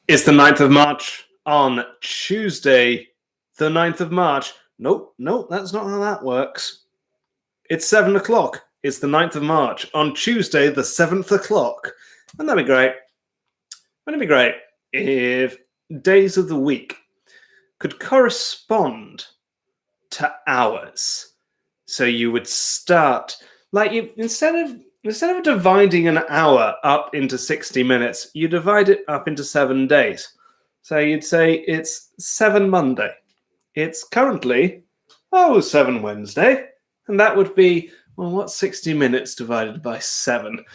It's the 9th of March on Tuesday, the 9th of March. Nope, that's not how that works. It's 7 o'clock. It's the 9th of March on Tuesday, the 7th o'clock. Wouldn't that be great? Wouldn't it be great if days of the week could correspond to hours? So you would start, instead of dividing an hour up into 60 minutes, you divide it up into 7 days. So you'd say it's 7 Monday. It's currently, 7 Wednesday. And that would be, what's 60 minutes divided by 7?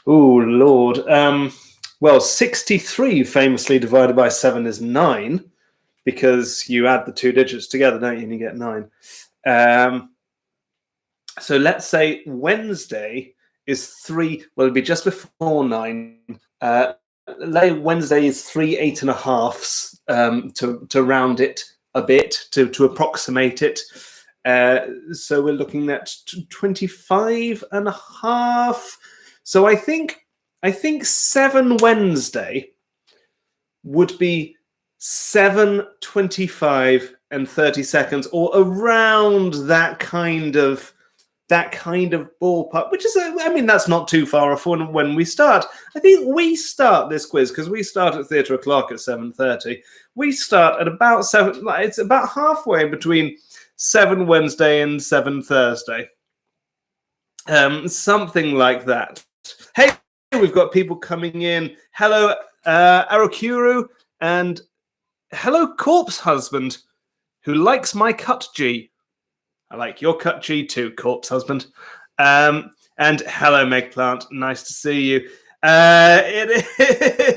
Oh, Lord. 63 famously divided by 7 is 9, because you add the two digits together, don't you, and you get 9. So let's say Wednesday is 3, it'd be just before 9. Wednesday is 3 8.5 to round it a bit, to approximate it. So we're looking at 25.5. So I think 7 Wednesday would be 7:25 and 30 seconds, or around that kind of ballpark, which is, that's not too far off when we start. I think we start this quiz, because we start at Theatre O'Clock at 7:30. We start at about 7, it's about halfway between 7 Wednesday and 7 Thursday. Something like that. Hey, we've got people coming in. Hello, Arokuru, and hello, Corpse Husband, who likes my cut G. I like your cut G too, Corpse Husband. And hello, Meg Plant. Nice to see you. It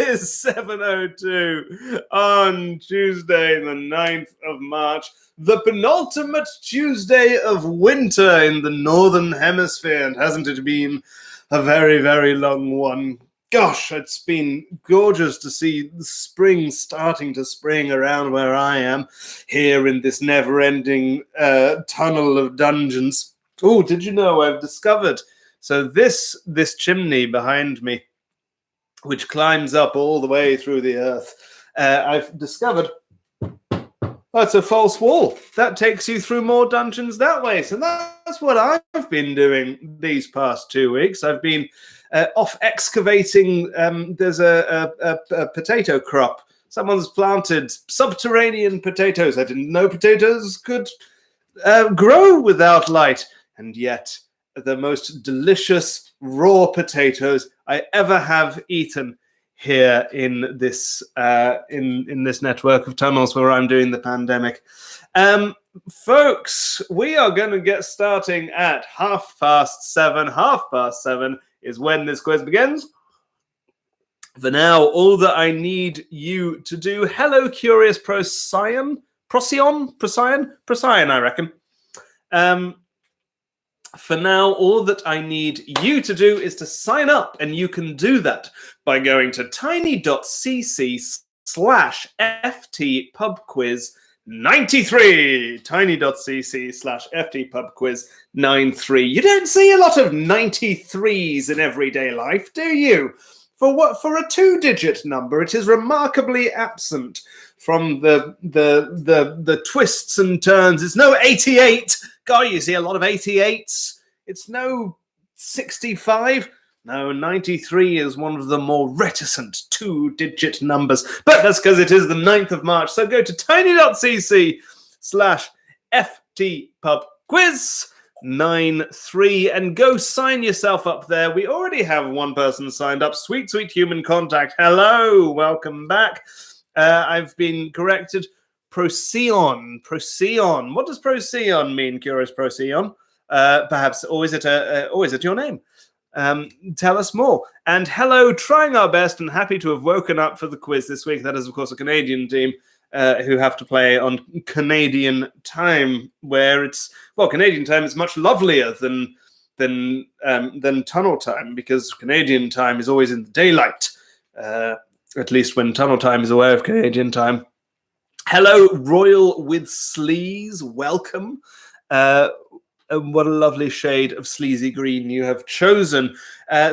is 7:02 on Tuesday, the 9th of March, the penultimate Tuesday of winter in the Northern Hemisphere. And hasn't it been a very, very long one? Gosh, it's been gorgeous to see the spring starting to spring around where I am, here in this never-ending tunnel of dungeons. Oh, did you know I've discovered? So this chimney behind me, which climbs up all the way through the earth, I've discovered that's a false wall. That takes you through more dungeons that way. So that's what I've been doing these past 2 weeks. I've been off excavating. There's a potato crop. Someone's planted subterranean potatoes. I didn't know potatoes could grow without light. And yet, the most delicious raw potatoes I ever have eaten here in this in this network of tunnels where I'm doing the pandemic. Folks, we are going to get starting at 7:30. 7:30 is when this quiz begins. For now, all that I need you to do, hello, Curious Procyon, I reckon. For now, all that I need you to do is to sign up, and you can do that by going to tiny.cc/ftpubquiz93. tiny.cc/ftpubquiz93. You don't see a lot of 93s in everyday life, do you? For a 2-digit number, it is remarkably absent from the twists and turns. It's no 88. God, you see a lot of 88s. It's no 65. No, 93 is one of the more reticent 2-digit numbers. But that's because it is the 9th of March. So go to tiny.cc/ftpubquiz93 and go sign yourself up there. We already have one person signed up. Sweet human contact. Hello, welcome back. I've been corrected. Procyon. What does Procyon mean, Curious Procyon? Perhaps, or is it your name? Tell us more. And hello, trying our best and happy to have woken up for the quiz this week. That is, of course, a Canadian team who have to play on Canadian time, where Canadian time is much lovelier than tunnel time, because Canadian time is always in the daylight, at least when tunnel time is aware of Canadian time. Hello, Royal with Sleaze. Welcome. what a lovely shade of sleazy green you have chosen.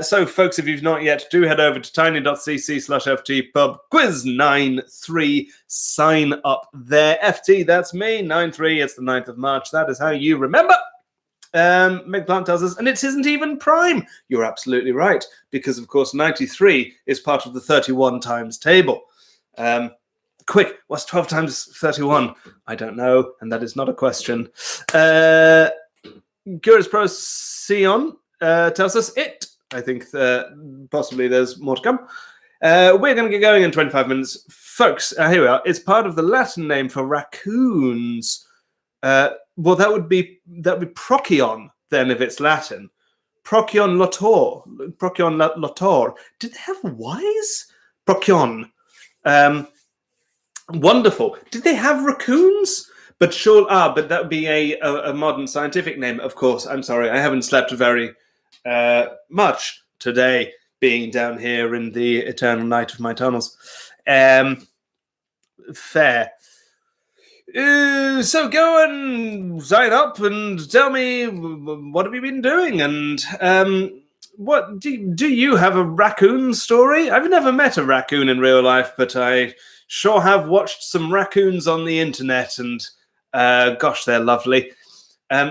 So, folks, if you've not yet, do head over to tiny.cc/ftpub quiz 93. Sign up there. FT, that's me. 93. It's the 9th of March. That is how you remember. Meg Plant tells us, and it isn't even prime. You're absolutely right, because of course 93 is part of the 31 times table. Quick, what's 12 times 31? I don't know, and that is not a question. Curious Pro Sion tells us it. I think possibly there's more to come. We're going to get going in 25 minutes. Folks, here we are. It's part of the Latin name for raccoons. Well, that would be Procyon, then, if it's Latin. Procyon lotor. Procyon lotor. Did they have Y's? Procyon. Wonderful. Did they have raccoons? But that would be a modern scientific name, of course. I'm sorry, I haven't slept very much today, being down here in the eternal night of my tunnels. Fair. So go and sign up and tell me, what have you been doing? And what do you have a raccoon story? I've never met a raccoon in real life, but I sure have watched some raccoons on the internet, and gosh, they're lovely.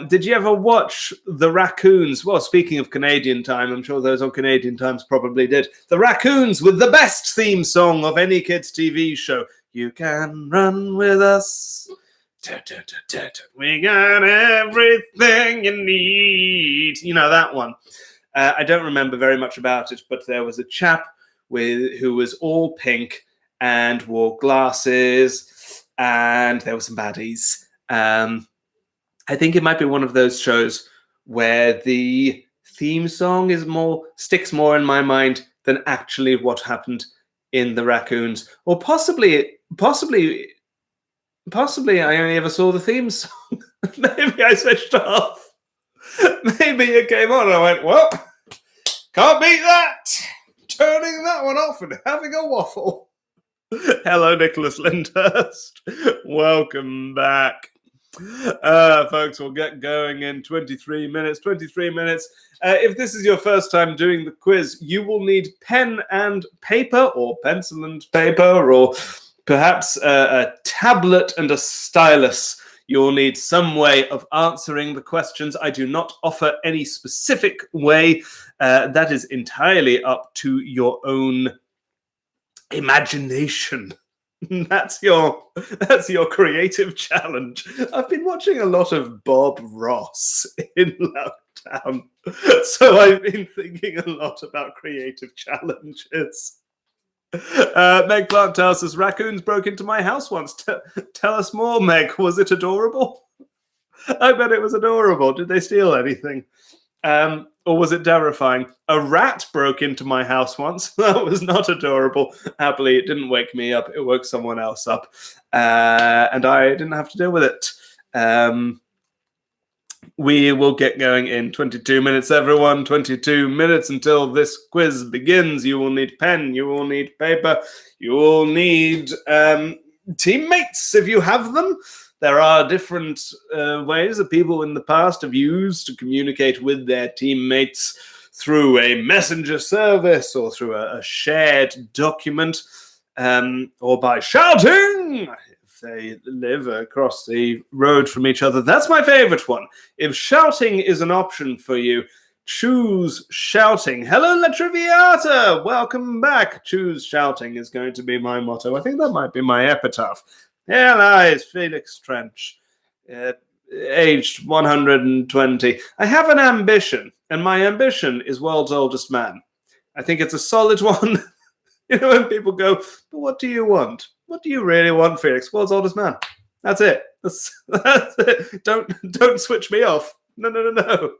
Did you ever watch the Raccoons? Well, speaking of Canadian time, I'm sure those on Canadian Times probably did. The Raccoons with the best theme song of any kids' TV show. You can run with us. We got everything you need. You know that one. I don't remember very much about it, but there was a chap who was all pink and wore glasses, and there were some baddies. I think it might be one of those shows where the theme song sticks more in my mind than actually what happened in the Raccoons. Or possibly I only ever saw the theme song. Maybe I switched off. Maybe it came on and I went, well, can't beat that. Turning that one off and having a waffle. Hello, Nicholas Lyndhurst. Welcome back. Folks, we'll get going in 23 minutes. 23 minutes. If this is your first time doing the quiz, you will need pen and paper, or pencil and paper, or perhaps a tablet and a stylus. You'll need some way of answering the questions. I do not offer any specific way. That is entirely up to your own imagination. That's your creative challenge. I've been watching a lot of Bob Ross in lockdown, so I've been thinking a lot about creative challenges. Meg Clark tells us, raccoons broke into my house once. Tell us more, Meg. Was it adorable? I bet it was adorable. Did they steal anything? Or was it terrifying? A rat broke into my house once. That was not adorable. Happily, it didn't wake me up. It woke someone else up. And I didn't have to deal with it. We will get going in 22 minutes, everyone. 22 minutes until this quiz begins. You will need pen. You will need paper. You will need teammates if you have them. There are different ways that people in the past have used to communicate with their teammates through a messenger service or through a shared document, or by shouting if they live across the road from each other. That's my favorite one. If shouting is an option for you, choose shouting. Hello, La Triviata! Welcome back. Choose shouting is going to be my motto. I think that might be my epitaph. Here lies Felix Trench, aged 120. I have an ambition, and my ambition is world's oldest man. I think it's a solid one. You know, when people go, but what do you want? What do you really want, Felix? World's oldest man. That's it. That's it. Don't switch me off. No.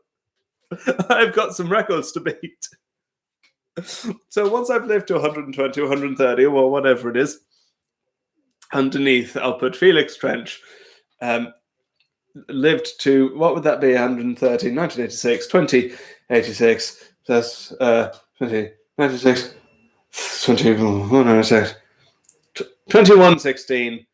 I've got some records to beat. So once I've lived to 120, 130, or whatever it is, underneath, I'll put Felix Trench. Lived to, what would that be? 130, 1986, 2086, that's 2096, 2116.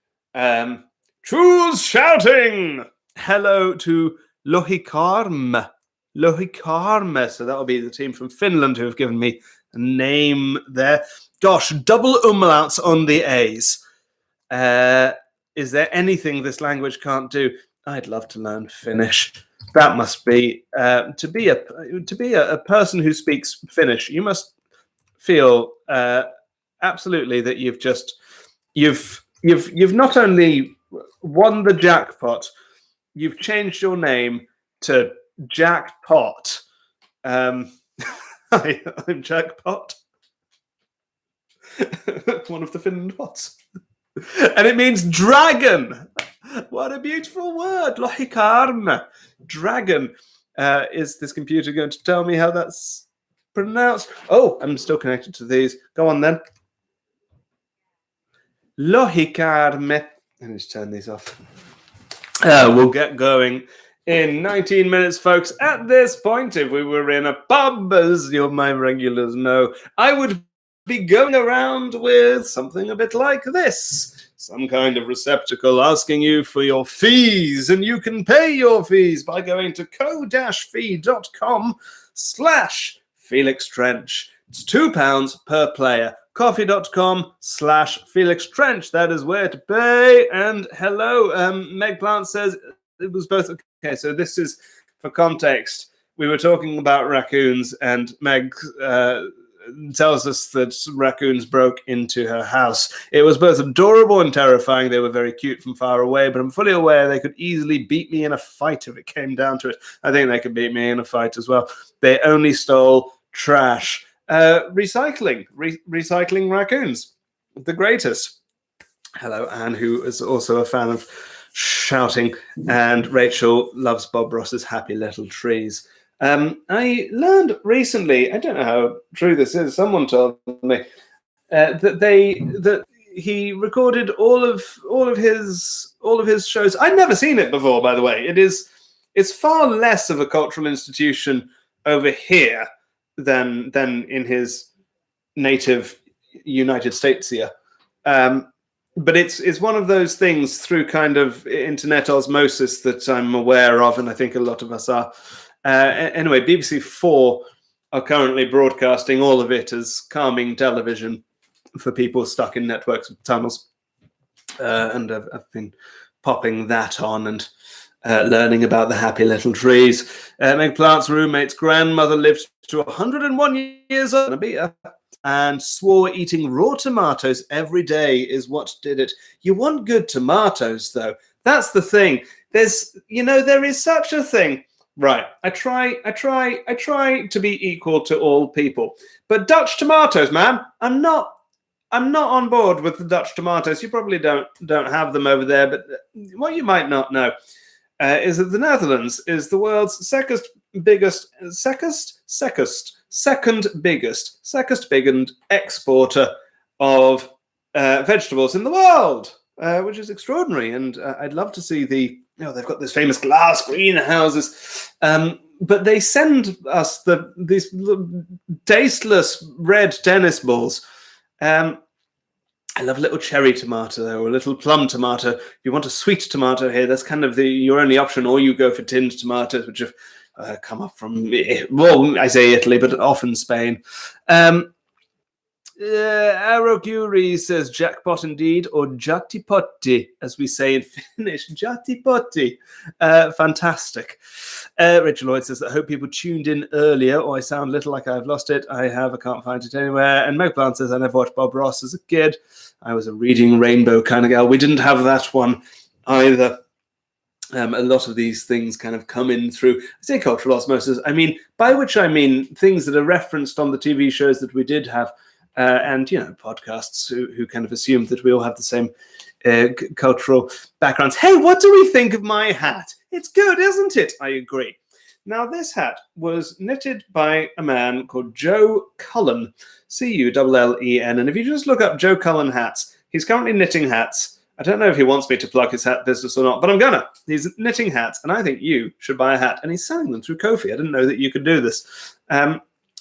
Choose shouting. Hello to Lohikarma. Lohikarma. So that'll be the team from Finland who have given me a name there. Gosh, double umlauts on the A's. Is there anything this language can't do? I'd love to learn Finnish. That must be to be a person who speaks Finnish. You must feel absolutely that you've not only won the jackpot, you've changed your name to Jackpot. Hi, I'm Jackpot. One of the Finland pots. And it means dragon. What a beautiful word. Lohikarma. Dragon. Is this computer going to tell me how that's pronounced? Oh, I'm still connected to these. Go on then. Lohikarme. Let me just turn these off. We'll get going in 19 minutes, folks. At this point, if we were in a pub, as my regulars know, I would be going around with something a bit like this. Some kind of receptacle asking you for your fees, and you can pay your fees by going to co-fee.com/Felix Trench. It's £2 per player. Coffee.com/Felix Trench. That is where to pay. And hello, Meg Plant says it was both. Okay, so this is for context. We were talking about raccoons, and Meg tells us that raccoons broke into her house. It was both adorable and terrifying. They were very cute from far away, but I'm fully aware they could easily beat me in a fight if it came down to it. I think they could beat me in a fight as well. They only stole trash. Recycling raccoons, the greatest. Hello, Anne, who is also a fan of shouting, and Rachel loves Bob Ross's Happy Little Trees. I learned recently, I don't know how true this is, someone told me that he recorded all of his shows. I'd never seen it before, by the way. It's far less of a cultural institution over here than in his native United States here. But it's one of those things through kind of internet osmosis that I'm aware of, and I think a lot of us are. Anyway, BBC 4 are currently broadcasting all of it as calming television for people stuck in networks of tunnels. And I've been popping that on and learning about the Happy Little Trees. Meg Plant's roommate's grandmother lived to 101 years old and swore eating raw tomatoes every day is what did it. You want good tomatoes, though. That's the thing. There is such a thing. Right, I try to be equal to all people, but Dutch tomatoes, man, I'm not on board with the Dutch tomatoes. You probably don't have them over there, but what you might not know is that the Netherlands is the world's second biggest exporter of vegetables in the world, which is extraordinary. And I'd love to see they've got these famous glass greenhouses, but they send us these tasteless red tennis balls. I love a little cherry tomato or a little plum tomato. If you want a sweet tomato here, that's kind of your only option, or you go for tinned tomatoes, which have come up from, well, I say Italy, but often Spain. Aroguri says jackpot indeed, or jattipotti, as we say in Finnish. Jattipotti. Fantastic. Rachel Lloyd says that I hope people tuned in earlier, or I sound little like I've lost it. I can't find it anywhere. And Meg Plant says I never watched Bob Ross as a kid. I was a reading rainbow kind of gal. We didn't have that one either. A lot of these things kind of come in through, I say cultural osmosis, by which I mean things that are referenced on the TV shows that we did have. And podcasts who kind of assume that we all have the same cultural backgrounds. Hey, what do we think of my hat? It's good, isn't it? I agree. Now, this hat was knitted by a man called Joe Cullen, Cullen. And if you just look up Joe Cullen hats, he's currently knitting hats. I don't know if he wants me to plug his hat business or not, but I'm gonna. He's knitting hats, and I think you should buy a hat. And he's selling them through Ko-fi. I didn't know that you could do this.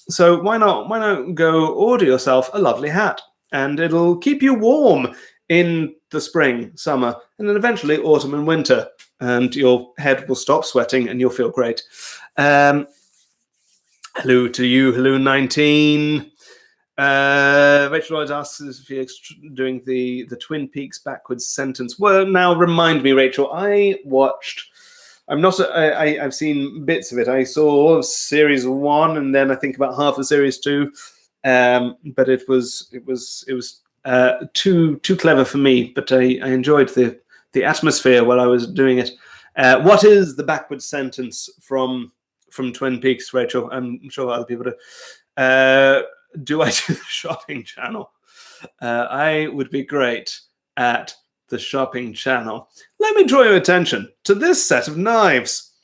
So why not go order yourself a lovely hat, and it'll keep you warm in the spring, summer, and then eventually autumn and winter, and your head will stop sweating and you'll feel great. Hello to you, hello 19. Rachel Lloyd asks, is Felix doing the Twin Peaks backwards sentence? Well, now remind me, Rachel. I've seen bits of it. I saw series 1 and then I think about half of series 2. But it was too clever for me. But I enjoyed the atmosphere while I was doing it. What is the backwards sentence from Twin Peaks, Rachel? I'm sure other people do. Do I do the shopping channel? I would be great at the shopping channel. Let me draw your attention to this set of knives.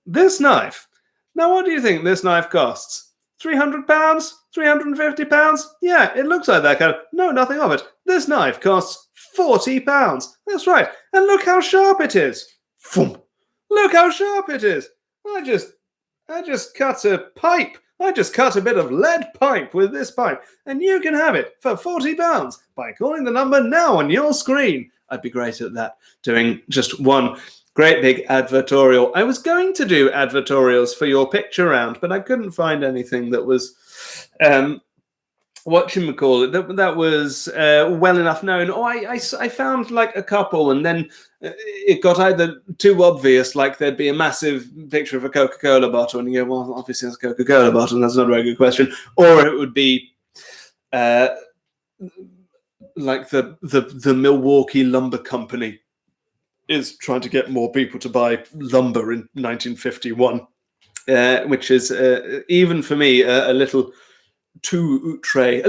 This knife. Now, what do you think this knife costs? £300? £350? Yeah, it looks like that kind of... No, nothing of it. This knife costs £40. That's right. And look how sharp it is. Boom. Look how sharp it is. I just cut a pipe. I just cut a bit of lead pipe with this pipe, and you can have it for £40 by calling the number now on your screen. I'd be great at that, doing just one great big advertorial. I was going to do advertorials for your picture round, but I couldn't find anything that was, that was well enough known. Or I found like a couple, and then it got either too obvious, like there'd be a massive picture of a Coca-Cola bottle, and you go, well, obviously it's a Coca-Cola bottle, and that's not a very good question. Or it would be like the Milwaukee Lumber Company is trying to get more people to buy lumber in 1951, which is even for me a little too outre.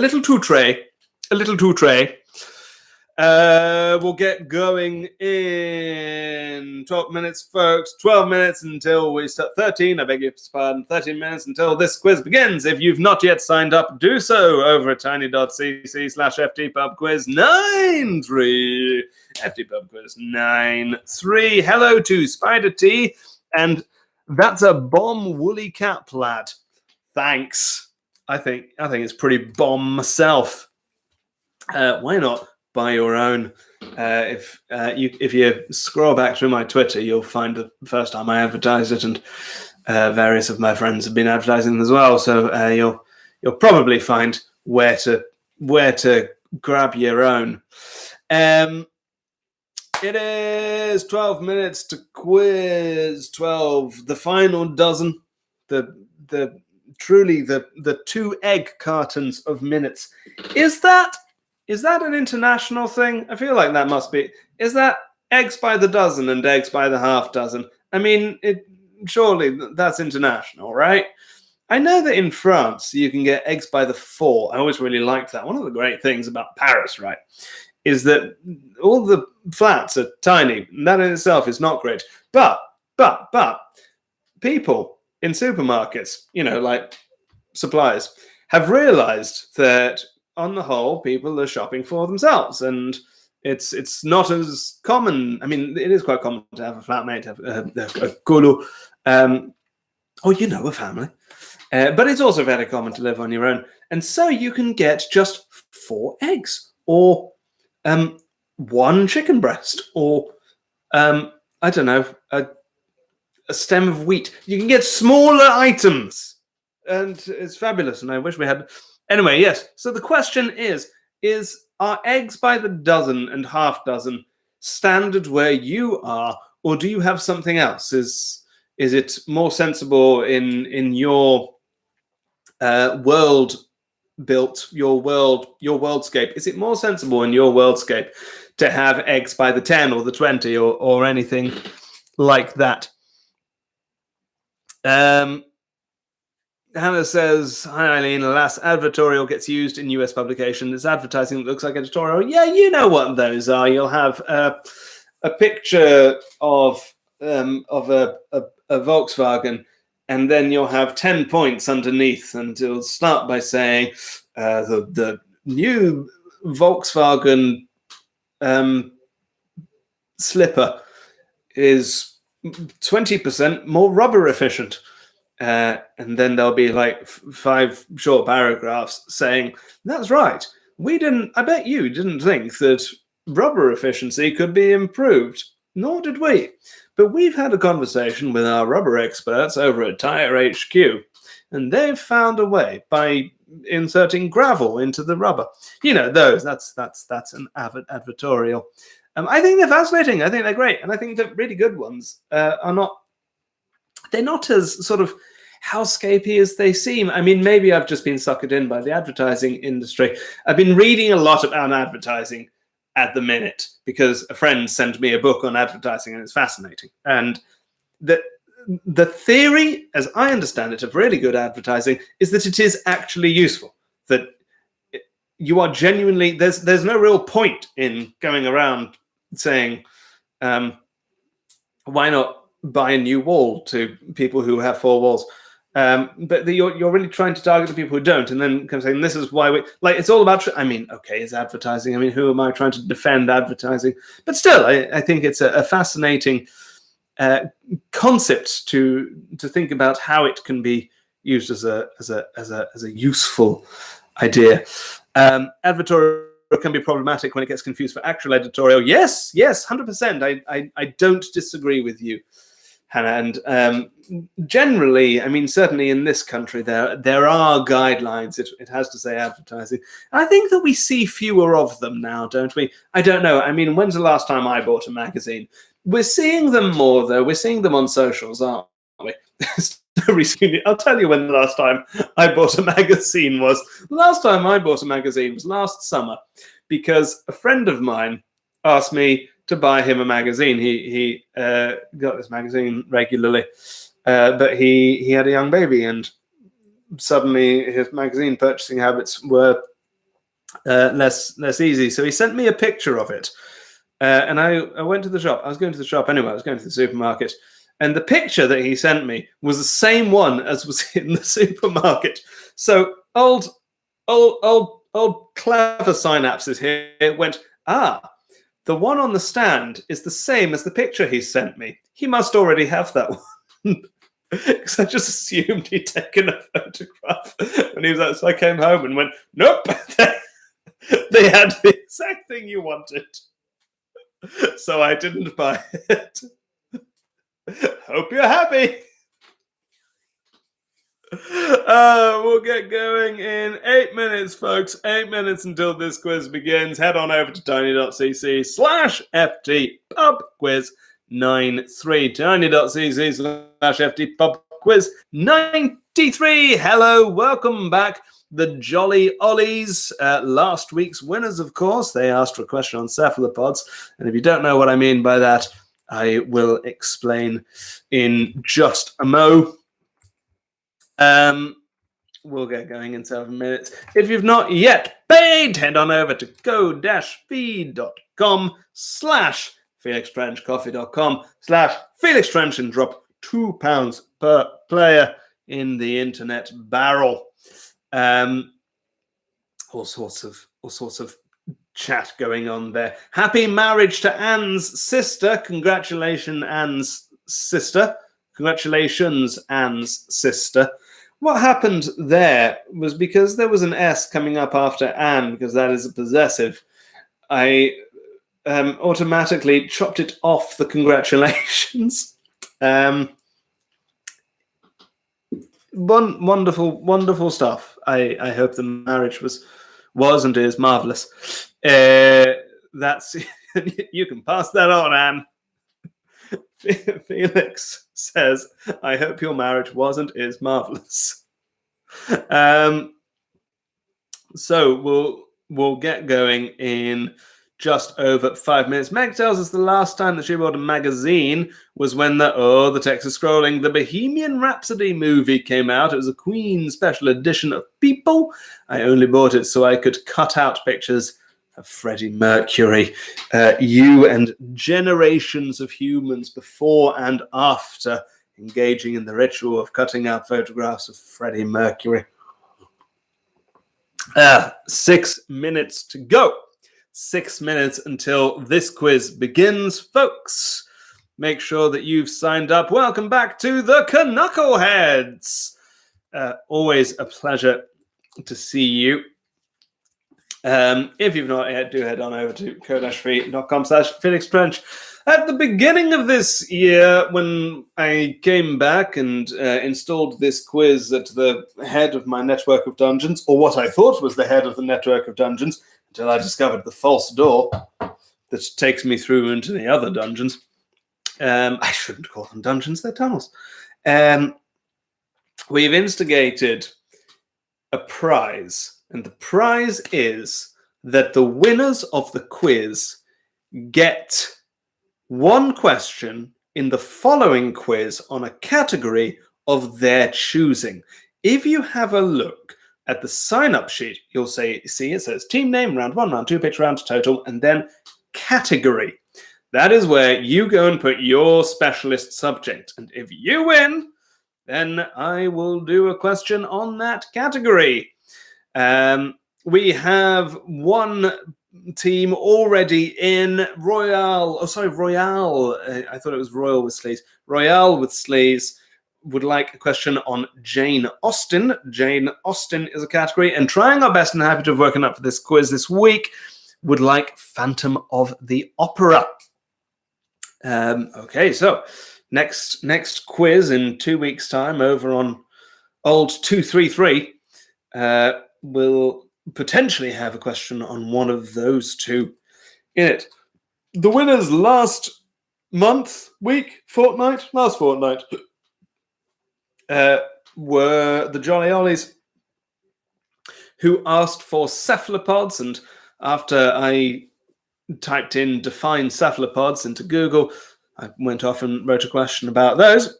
We'll get going in 12 minutes, folks. 12 minutes until we start. 13, I beg your pardon. 13 minutes until this quiz begins. If you've not yet signed up, do so over at tiny.cc/ftpubquiz93. ftpubquiz93. Hello to Spider T, and that's a bomb woolly cap, lad. Thanks. I think it's pretty bomb myself. Why not buy your own? If you scroll back through my Twitter, you'll find the first time I advertised it, and various of my friends have been advertising them as well. So you'll probably find where to grab your own. It is 12 minutes to quiz 12. The final dozen. The 2 egg cartons of minutes. Is that an international thing? I feel like that must be. Is that eggs by the dozen and eggs by the half dozen? I mean, surely that's international, right? I know that in France you can get eggs by the 4. I always really liked that. One of the great things about Paris, right, is that all the flats are tiny. And that in itself is not great. But people in supermarkets, like suppliers, have realized that on the whole, people are shopping for themselves, and it's not as common. I mean, it is quite common to have a flatmate, have a gulu, or a family, but it's also very common to live on your own. And so you can get just 4 eggs, or 1 chicken breast, or I don't know, a stem of wheat. You can get smaller items, and it's fabulous. And I wish we had. Anyway, yes. So the question is are eggs by the dozen and half dozen standard where you are, or do you have something else? Is it more sensible in your world built, your worldscape? Is it more sensible in your worldscape to have eggs by the 10 or the 20 or anything like that? Hannah says, hi Eileen, alas, advertorial gets used in US publication. It's advertising that looks like editorial. Yeah, you know what those are. You'll have a picture of a Volkswagen, and then you'll have 10 points underneath, and it'll start by saying the new Volkswagen slipper is 20% more rubber efficient. And then there'll be like 5 short paragraphs saying, that's right. I bet you didn't think that rubber efficiency could be improved. Nor did we. But we've had a conversation with our rubber experts over at Tire HQ, and they've found a way by inserting gravel into the rubber. You know, those, that's an advertorial. I think they're fascinating. I think they're great. And I think the really good ones they're not as sort of housekeepy as they seem. I mean, maybe I've just been suckered in by the advertising industry. I've been reading a lot about advertising at the minute because a friend sent me a book on advertising and it's fascinating. And the theory, as I understand it, of really good advertising is that it is actually useful, that you are genuinely, there's no real point in going around saying, why not buy a new wall to people who have 4 walls? But you're really trying to target the people who don't, and then come saying, this is why we, like, it's all about, I mean, okay, it's advertising. I mean, who am I trying to defend advertising? But still, I think it's a fascinating concept to think about how it can be used as a useful idea. Advertorial can be problematic when it gets confused for actual editorial. Yes, 100%. I don't disagree with you, Hannah. And generally, I mean, certainly in this country, there are guidelines. It has to say advertising. And I think that we see fewer of them now, don't we? I don't know. I mean, when's the last time I bought a magazine? We're seeing them more, though. We're seeing them on socials, aren't we? Recently, I'll tell you when the last time I bought a magazine was. The last time I bought a magazine was last summer, because a friend of mine asked me to buy him a magazine. He got this magazine regularly, but he had a young baby, and suddenly his magazine purchasing habits were less easy. So he sent me a picture of it, and I went to the shop. I was going to the shop anyway. I was going to the supermarket. And the picture that he sent me was the same one as was in the supermarket. So old clever synapses here went, the one on the stand is the same as the picture he sent me. He must already have that one. Because I just assumed he'd taken a photograph. And he was like, so I came home and went, nope, they had the exact thing you wanted. So I didn't buy it. Hope you're happy. We'll get going in 8 minutes, folks. 8 minutes until this quiz begins. Head on over to tiny.cc/ftpubquiz93. tiny.cc/ftpubquiz93. Hello, welcome back. The Jolly Ollies, last week's winners, of course. They asked for a question on cephalopods. And if you don't know what I mean by that, I will explain in just a mo. We'll get going in 7 minutes. If you've not yet paid, head on over to go-feed.com/felixtrenchcoffee.com/Felix Trench and drop £2 per player in the internet barrel. All sorts of chat going on there. Happy marriage to Anne's sister. Congratulations, Anne's sister. What happened there was because there was an S coming up after Anne, because that is a possessive. I automatically chopped it off the congratulations. Wonderful stuff. I hope the marriage was and is marvelous. That's you can pass that on, Anne. Felix says, I hope your marriage was and is marvelous. So we'll get going in just over 5 minutes. Meg tells us the last time that she bought a magazine was when the text is scrolling. The Bohemian Rhapsody movie came out. It was a Queen special edition of People. I only bought it so I could cut out pictures of Freddie Mercury. You and generations of humans before and after engaging in the ritual of cutting out photographs of Freddie Mercury. 6 minutes to go. 6 minutes until this quiz begins, folks. Make sure that you've signed up. Welcome back to the Knuckleheads. Always a pleasure to see you. If you've not yet, do head on over to co-free.com/Felix At the beginning of this year, when I came back and installed this quiz at the head of my network of dungeons, or what I thought was the head of the network of dungeons, until I discovered the false door that takes me through into the other dungeons. I shouldn't call them dungeons, they're tunnels. We've instigated a prize, and the prize is that the winners of the quiz get one question in the following quiz on a category of their choosing. If you have a look at the sign-up sheet, you'll see it says team name, round 1, round 2, pitch, round total, and then category. That is where you go and put your specialist subject. And if you win, then I will do a question on that category. We have one team already in Royale. Royale. I thought it was Royal with Sleaze. Royale with Sleaze would like a question on Jane Austen. Jane Austen is a category, and trying our best and happy to have woken up for this quiz this week would like Phantom of the Opera. Okay, so next quiz in 2 weeks' time over on old 233 will potentially have a question on one of those two in it. The winners last fortnight were the Jolly Ollies, who asked for cephalopods, and after I typed in define cephalopods into Google, I went off and wrote a question about those.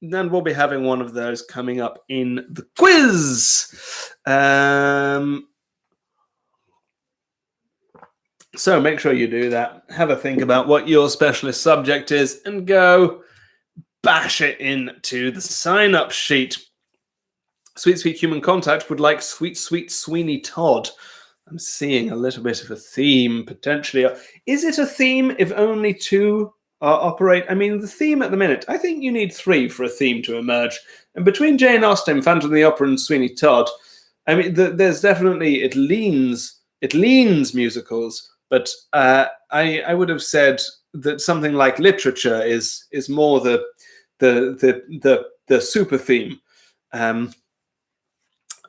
Then we'll be having one of those coming up in the quiz. So make sure you do that. Have a think about what your specialist subject is and go bash it into the sign-up sheet. Sweet Sweet Human Contact would like Sweet Sweet Sweeney Todd. I'm seeing a little bit of a theme, potentially. Is it a theme if only two operate? I mean, the theme at the minute, I think you need 3 for a theme to emerge. And between Jane Austen, Phantom of the Opera, and Sweeney Todd, I mean, there's definitely, it leans musicals, but I would have said that something like literature is more the super theme. I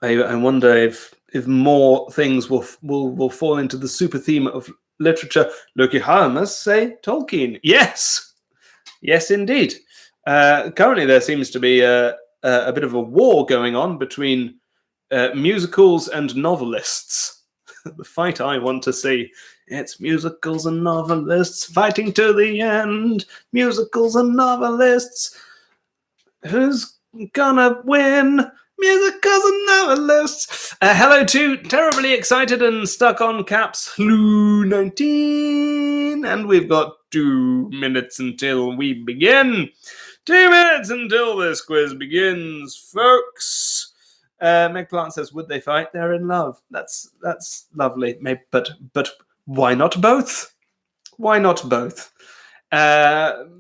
wonder if more things will fall into the super theme of literature. Loki Harmus say Tolkien. Yes, indeed. Currently, there seems to be a bit of a war going on between musicals and novelists. The fight I want to see. It's musicals and novelists fighting to the end. Musicals and novelists. Who's gonna win? Musicals and novelists. Hello to terribly excited and stuck on caps Hlu 19, and we've got 2 minutes until we begin. 2 minutes until this quiz begins, folks. Meg Plant says, "Would they fight? They're in love." That's lovely. Maybe, but why not both? Why not both?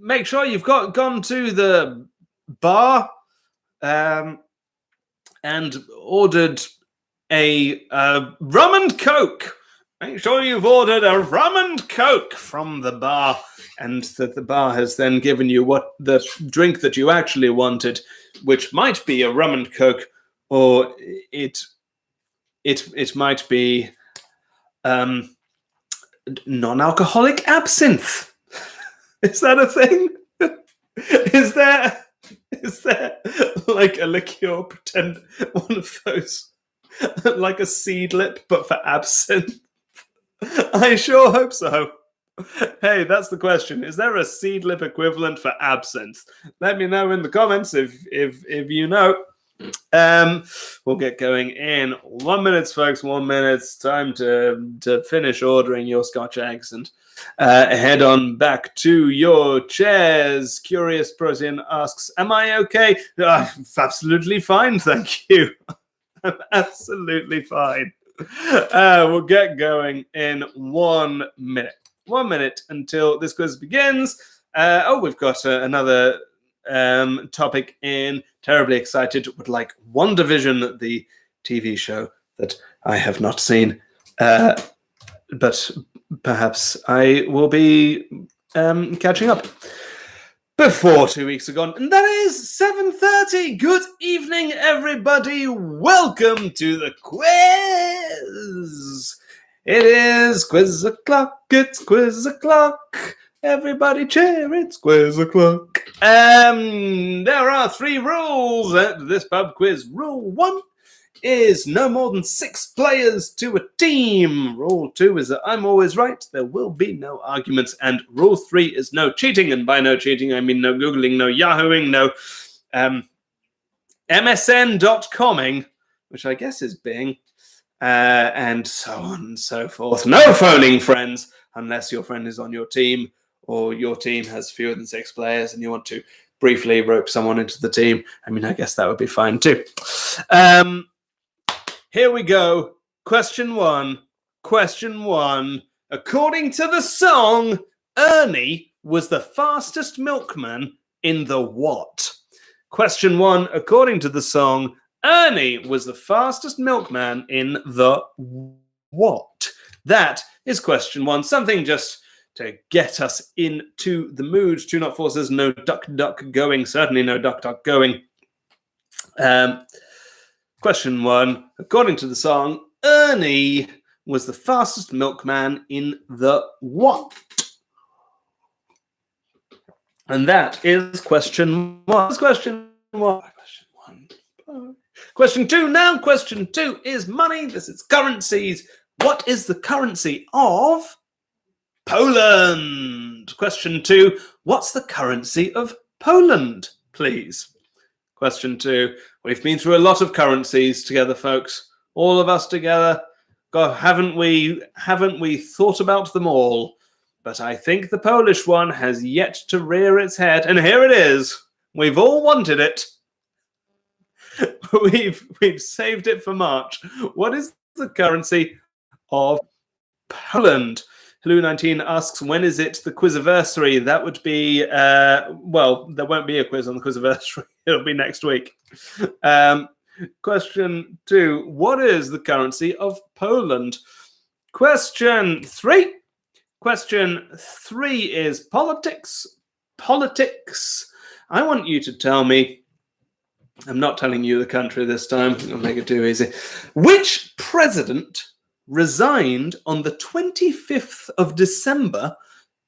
Make sure you've gone to the bar. And ordered a rum and coke. Make sure you've ordered a rum and coke from the bar, and that the bar has then given you what the drink that you actually wanted, which might be a rum and coke, or it might be non-alcoholic absinthe. Is that a thing? Is there like a liqueur, pretend one of those, like a seed lip, but for absinthe? I sure hope so. Hey, that's the question. Is there a seed lip equivalent for absinthe? Let me know in the comments if you know. We'll get going in 1 minute, folks. 1 minute. Time to finish ordering your Scotch eggs and head on back to your chairs. Curious Protein asks, "Am I okay?" Absolutely fine, thank you. I'm absolutely fine. We'll get going in 1 minute. 1 minute until this quiz begins. We've got another topic in. Terribly excited. Would like WandaVision, the TV show, that I have not seen. But perhaps I will be catching up before 2 weeks are gone. And that is 7:30. Good evening, everybody. Welcome to the quiz. It is quiz o'clock. It's quiz o'clock. Everybody cheer, it's quiz o'clock. There are 3 rules at this pub quiz. Rule 1 is no more than 6 players to a team. Rule 2 is that I'm always right. There will be no arguments. And rule 3 is no cheating. And by no cheating, I mean no Googling, no Yahooing, no MSN.comming, which I guess is Bing, and so on and so forth. No phoning friends, unless your friend is on your team or your team has fewer than 6 players and you want to briefly rope someone into the team. I mean, I guess that would be fine too. Here we go. Question 1. According to the song, Ernie was the fastest milkman in the what? Question 1. According to the song, Ernie was the fastest milkman in the what? That is question 1. Something just to get us into the mood. Do not force us. No duck going. Certainly no duck going. Question 1. According to the song, Ernie was the fastest milkman in the what? And that is question 1. Question 1. Question 2 now. Question 2 is money. This is currencies. What is the currency of Poland? Question 2. What's the currency of Poland, please? Question 2. We've been through a lot of currencies together, folks. All of us together. God, haven't we thought about them all? But I think the Polish one has yet to rear its head. And here it is. We've all wanted it. We've saved it for March. What is the currency of Poland? Hello19 asks, when is it the quiziversary? That would be, well, there won't be a quiz on the quiziversary. It'll be next week. Question 2, what is the currency of Poland? Question 3. Question 3 is politics. Politics. I want you to tell me, I'm not telling you the country this time, I'll make it too easy. Which president resigned on the 25th of December,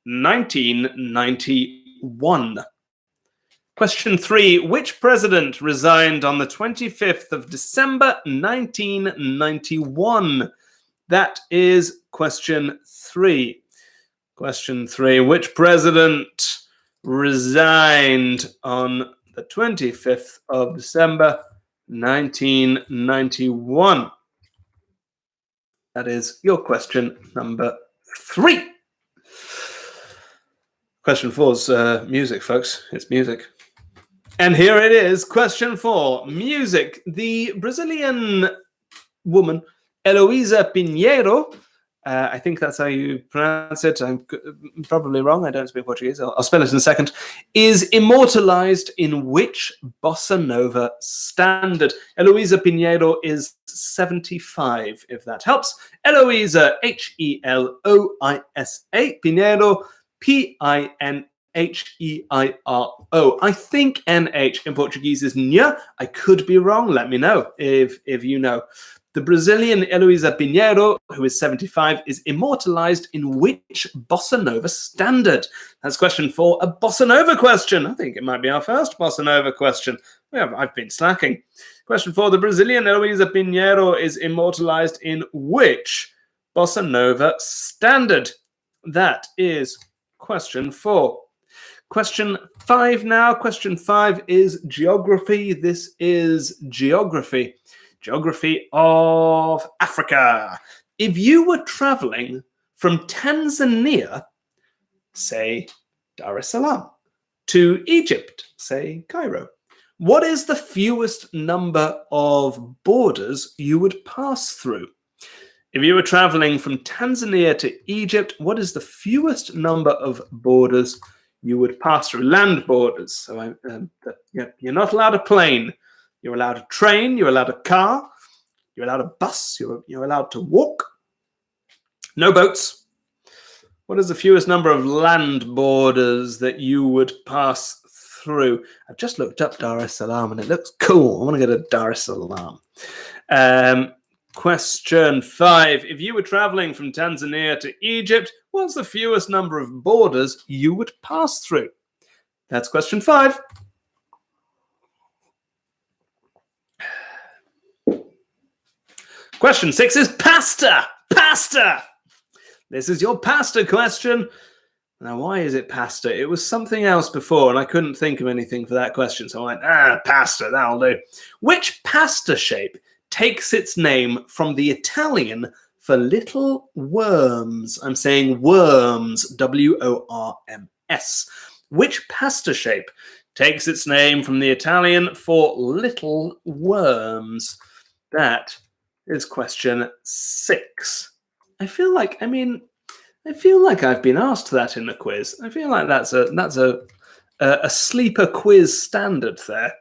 1991? Question 3. Which president resigned on the 25th of December, 1991? That is question 3. Question 3. Which president resigned on the 25th of December, 1991? That is your question number 3. Question 4 is music, folks. It's music. And here it is, question 4, music. The Brazilian woman, Heloísa Pinheiro, I think that's how you pronounce it. I'm probably wrong. I don't speak Portuguese. I'll spell it in a second. Is immortalized in which bossa nova standard? Heloísa Pinheiro is 75, if that helps. Heloísa, Heloisa, Pinheiro, Pinheiro. I think NH in Portuguese is Nha. I could be wrong. Let me know if you know. The Brazilian Heloísa Pinheiro, who is 75, is immortalized in which bossa nova standard? That's question 4, a bossa nova question. I think it might be our first bossa nova question. Yeah, I've been slacking. Question 4, the Brazilian Heloísa Pinheiro is immortalized in which bossa nova standard? That is question 4. Question 5 now. Question 5 is geography. This is geography. Geography of Africa. If you were traveling from Tanzania, say Dar es Salaam, to Egypt, say Cairo, what is the fewest number of borders you would pass through? If you were traveling from Tanzania to Egypt, what is the fewest number of borders you would pass through? Land borders. So you're not allowed a plane. You're allowed a train. You're allowed a car. You're allowed a bus. You're allowed to walk. No boats. What is the fewest number of land borders that you would pass through? I've just looked up Dar es Salaam and it looks cool. I want to go to Dar es Salaam. Question 5. If you were traveling from Tanzania to Egypt, what's the fewest number of borders you would pass through? That's question 5. Question 6 is pasta. Pasta. This is your pasta question. Now, why is it pasta? It was something else before, and I couldn't think of anything for that question. So I went, pasta, that'll do. Which pasta shape takes its name from the Italian for little worms? I'm saying worms, W-O-R-M-S. Which pasta shape takes its name from the Italian for little worms? That is question 6. I feel like I've been asked that in a quiz. I feel like that's a sleeper quiz standard there.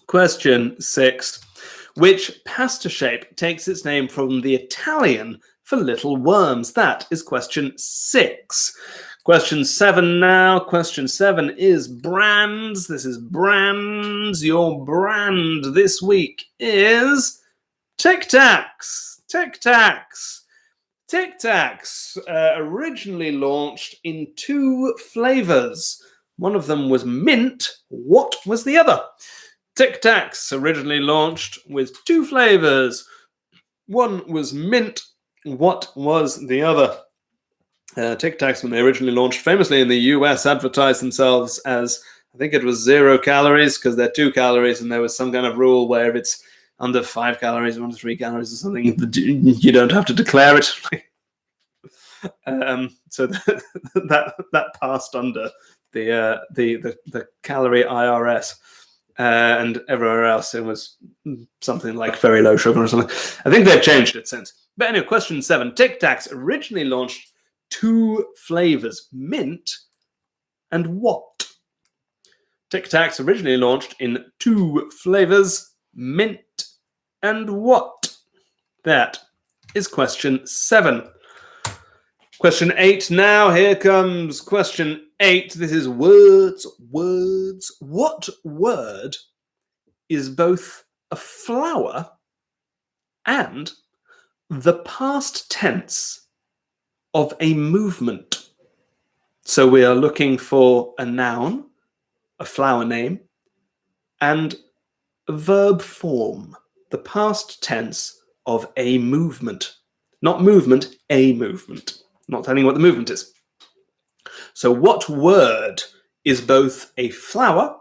Question 6. Which pasta shape takes its name from the Italian for little worms? That is question 6. Question 7 now. Question 7 is brands. This is brands. Your brand this week is Tic Tacs. Tic Tacs. Tic Tacs originally launched in 2 flavors. One of them was mint. What was the other? Tic Tacs originally launched with 2 flavors. One was mint. What was the other? Tic Tacs, when they originally launched, famously in the US, advertised themselves as, I think it was 0 calories, because they're 2 calories, and there was some kind of rule where if it's under 5 calories or under 3 calories or something, you don't have to declare it. So that passed under the calorie IRS, and everywhere else it was something like very low sugar or something. I think they've changed it since. But anyway, question 7. Tic Tacs originally launched 2 flavors, mint and what? Tic Tacs originally launched in 2 flavors, mint and what? That is question 7. Question 8 now. Here comes question 8. This is words. What word is both a flower and the past tense of a movement? So we are looking for a noun, a flower name, and a verb form, the past tense of a movement. Not movement, a movement. Not telling you what the movement is. So what word is both a flower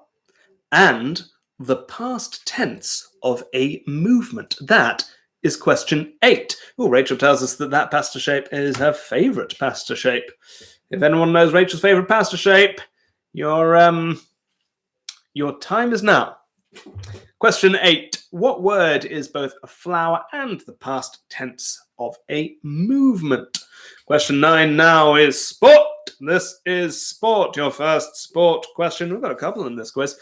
and the past tense of a movement? That is question 8. Oh, Rachel tells us that pasta shape is her favorite pasta shape. If anyone knows Rachel's favorite pasta shape, your time is now. Question 8. What word is both a flower and the past tense of a movement? Question 9 now is sport. This is sport, your first sport question. We've got a couple in this quiz.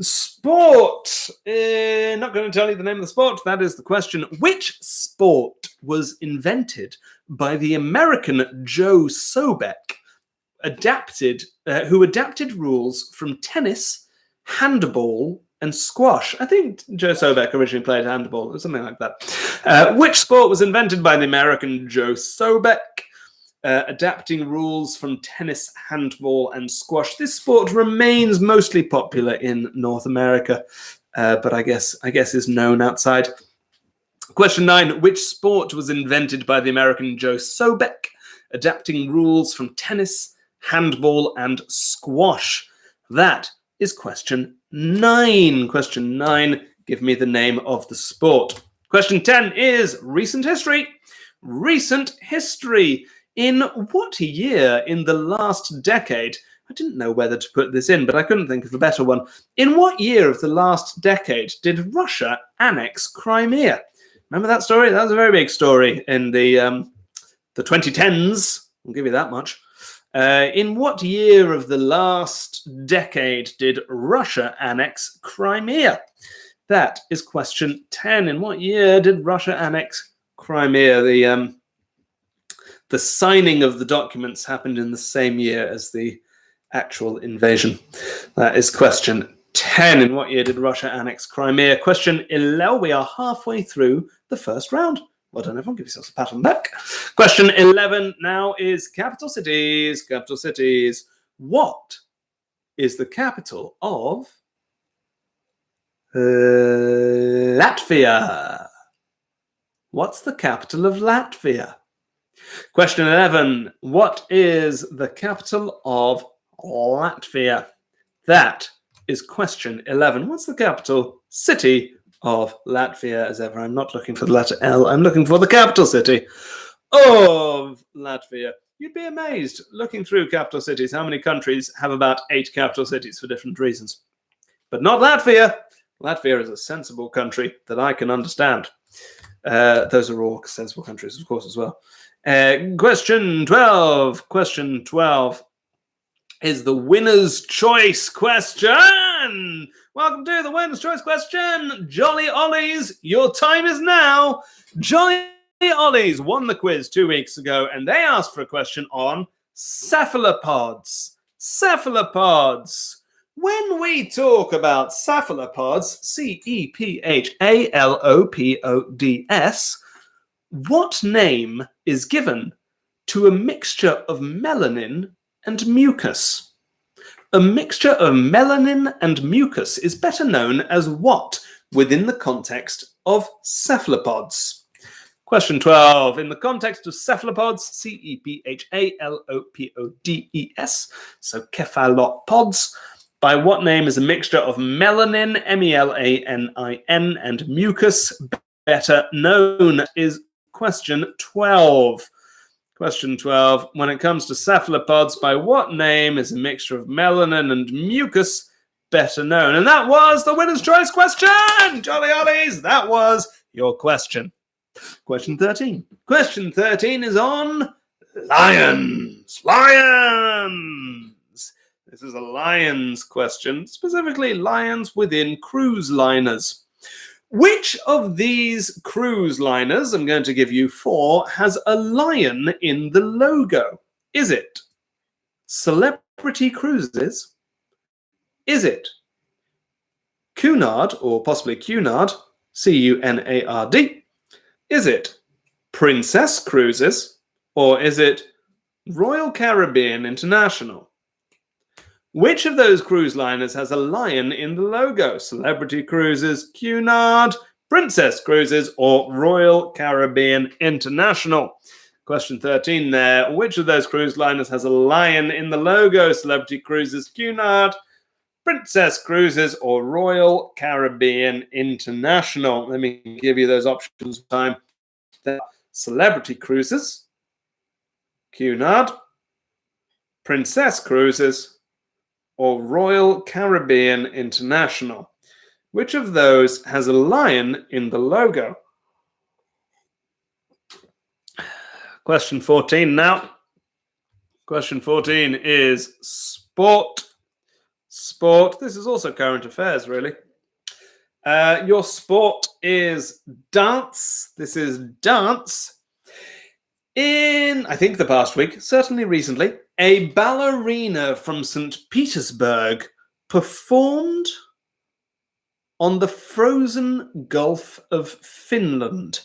Sport. Not going to tell you the name of the sport. That is the question. Which sport was invented by the American Joe Sobek, who adapted rules from tennis, handball, and squash? I think Joe Sobek originally played handball or something like that. Which sport was invented by the American Joe Sobek, adapting rules from tennis, handball, and squash? This sport remains mostly popular in North America, but I guess is known outside. Question 9. Which sport was invented by the American Joe Sobek, adapting rules from tennis, handball, and squash? That is question 9. Question 9, give me the name of the sport. Question 10 is recent history. Recent history. In what year in the last decade? I didn't know whether to put this in, but I couldn't think of a better one. In what year of the last decade did Russia annex Crimea? Remember that story? That was a very big story in the 2010s. I'll give you that much. In what year of the last decade did Russia annex Crimea? That is question 10. In what year did Russia annex Crimea? The signing of the documents happened in the same year as the actual invasion. That is question 10. In what year did Russia annex Crimea? Question 11. We are halfway through the first round. Well done, everyone. Give yourselves a pat on the back. Question 11 now is capital cities. Capital cities. What is the capital of Latvia? What's the capital of Latvia? Question 11. What is the capital of Latvia? That is question 11. What's the capital city of Latvia? As ever, I'm not looking for the letter L. I'm looking for the capital city of Latvia. You'd be amazed, looking through capital cities, how many countries have about 8 capital cities for different reasons. But not Latvia. Latvia is a sensible country that I can understand. Those are all sensible countries, of course, as well. Question 12. Question 12 is the winner's choice question. Welcome to the winner's choice question. Jolly Ollies, your time is now. Jolly Ollies won the quiz 2 weeks ago, and they asked for a question on cephalopods. Cephalopods. When we talk about cephalopods, cephalopods, what name is given to a mixture of melanin and mucus? A mixture of melanin and mucus is better known as what within the context of cephalopods? Question 12. In the context of cephalopods, cephalopods, so cephalopods, by what name is a mixture of melanin, melanin, and mucus better known? Is question 12. Question 12. When it comes to cephalopods, by what name is a mixture of melanin and mucus better known? And that was the winner's choice question! Jolly Ollies, that was your question. Question 13. Question 13 is on lions. Lions! This is a lions question, specifically lions within cruise liners. Which of these cruise liners, I'm going to give you 4, has a lion in the logo? Is it Celebrity Cruises? Is it Cunard, or possibly Cunard, Cunard? Is it Princess Cruises, or is it Royal Caribbean International? Which of those cruise liners has a lion in the logo? Celebrity Cruises, Cunard, Princess Cruises, or Royal Caribbean International? Question 13 there. Which of those cruise liners has a lion in the logo? Celebrity Cruises, Cunard, Princess Cruises, or Royal Caribbean International? Let me give you those options time. Celebrity Cruises, Cunard, Princess Cruises, or Royal Caribbean International. Which of those has a lion in the logo? Question 14 now. Question 14 is sport. Sport. This is also current affairs, really. Your sport is dance. This is dance. In, I think, the past week, certainly recently, a ballerina from St. Petersburg performed on the frozen Gulf of Finland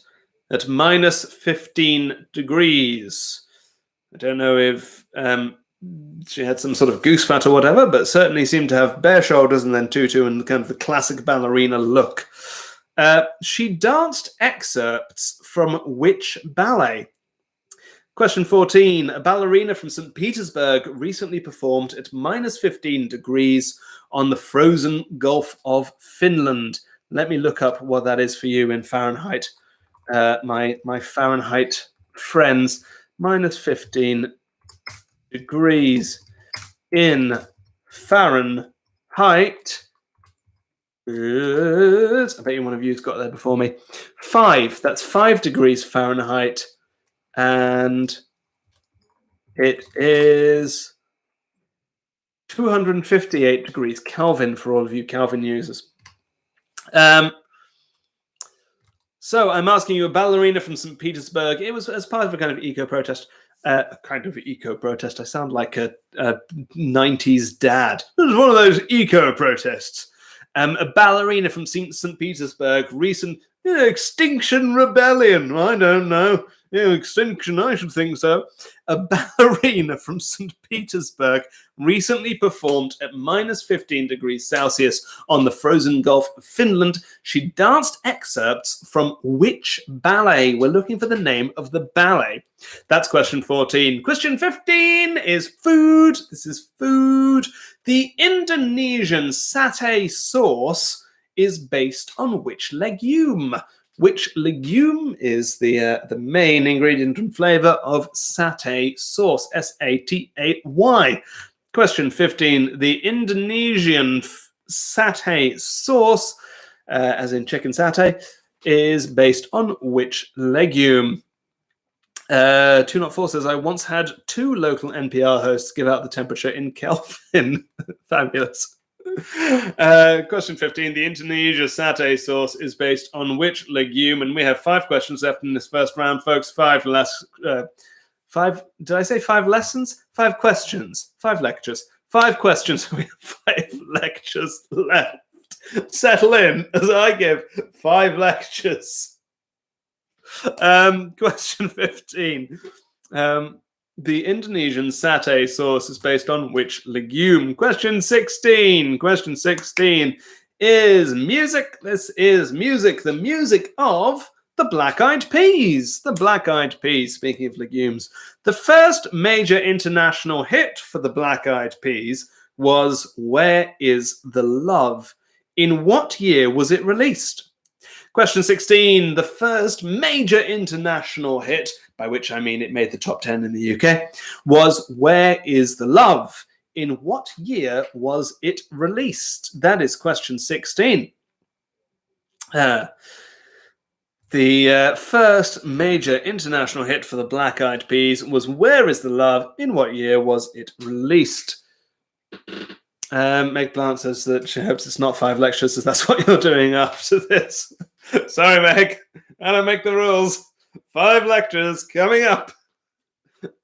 at minus 15 degrees. I don't know if she had some sort of goose fat or whatever, but certainly seemed to have bare shoulders and then tutu and kind of the classic ballerina look. She danced excerpts from which ballet? Question 14. A ballerina from St. Petersburg recently performed at minus 15 degrees on the frozen Gulf of Finland. Let me look up what that is for you in Fahrenheit. My Fahrenheit friends. Minus 15 degrees in Fahrenheit. I bet you one of you's got there before me. 5. That's 5 degrees Fahrenheit. And it is 258 degrees Kelvin for all of you Kelvin users. So I'm asking you, a ballerina from St. Petersburg. It was as part of a kind of eco-protest. I sound like a 90s dad. It was one of those eco-protests. A ballerina from St. Petersburg, recent Extinction Rebellion. I don't know. Extinction, I should think so. A ballerina from St. Petersburg recently performed at minus 15 degrees Celsius on the frozen Gulf of Finland. She danced excerpts from which ballet? We're looking for the name of the ballet. That's question 14. Question 15 is food. This is food. The Indonesian satay sauce is based on which legume? Which legume is the main ingredient and flavor of satay sauce? S-A-T-A-Y. Question 15. The Indonesian satay sauce, as in chicken satay, is based on which legume? 204 says, I once had 2 local NPR hosts give out the temperature in Kelvin. Fabulous. Question 15. The Indonesia satay sauce is based on which legume? And we have 5 questions left in this first round, folks. 5 less. 5. Did I say 5 lessons? 5 questions. 5 lectures. 5 questions. We have 5 lectures left. Settle in as I give 5 lectures. Question 15. The Indonesian satay sauce is based on which legume? Question 16. Question 16 is music. This is music. The music of the Black Eyed Peas. The Black Eyed Peas, speaking of legumes. The first major international hit for the Black Eyed Peas was Where Is the Love? In what year was it released? Question 16, the first major international hit, by which I mean it made the top 10 in the UK, was Where Is the Love? In what year was it released? That is question 16. The first major international hit for the Black Eyed Peas was Where Is the Love? In what year was it released? Meg Blount says that she hopes it's not 5 lectures, so that's what you're doing after this. Sorry, Meg. I don't make the rules. 5 lectures coming up.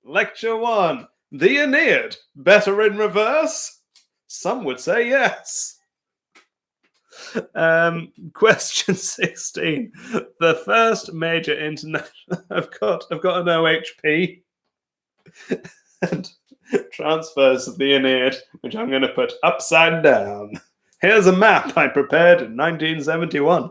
Lecture 1. The Aeneid. Better in reverse? Some would say yes. Question 16. The first major international... I've got an OHP. And transfers of the Aeneid, which I'm going to put upside down. Here's a map I prepared in 1971.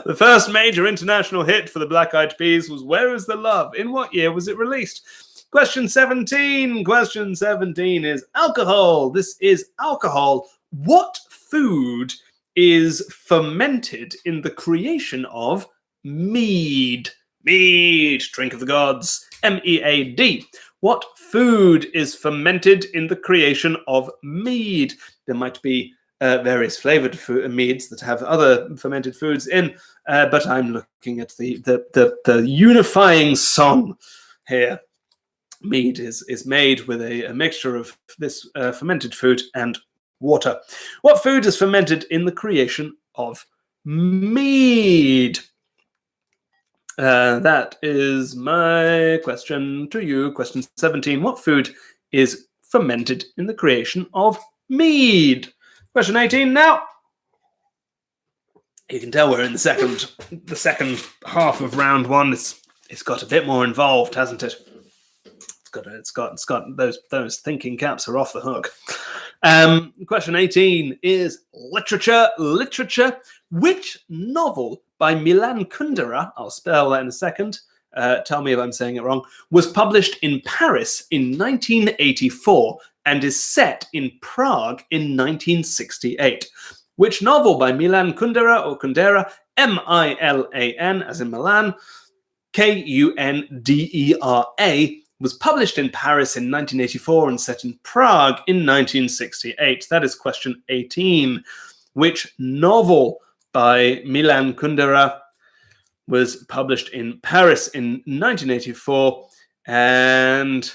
The first major international hit for the Black Eyed Peas was Where Is the Love? In what year was it released? Question 17. Question 17 is alcohol. This is alcohol. What food is fermented in the creation of mead? Mead, drink of the gods. M-E-A-D. What food is fermented in the creation of mead? There might be various flavored meads that have other fermented foods in, but I'm looking at the unifying song here. Mead is made with a mixture of this fermented food and water. What food is fermented in the creation of mead? That is my question to you. Question 17. What food is fermented in the creation of mead? Question 18 now. You can tell we're in the second half of round 1. It's got a bit more involved, hasn't it? It's got those thinking caps are off the hook. Question 18 is literature. Literature. Which novel by Milan Kundera, I'll spell that in a second, tell me if I'm saying it wrong, was published in Paris in 1984 and is set in Prague in 1968? Which novel by Milan Kundera, or Kundera, M-I-L-A-N, as in Milan, K-U-N-D-E-R-A, was published in Paris in 1984 and set in Prague in 1968? That is question 18. Which novel by Milan Kundera was published in Paris in 1984 and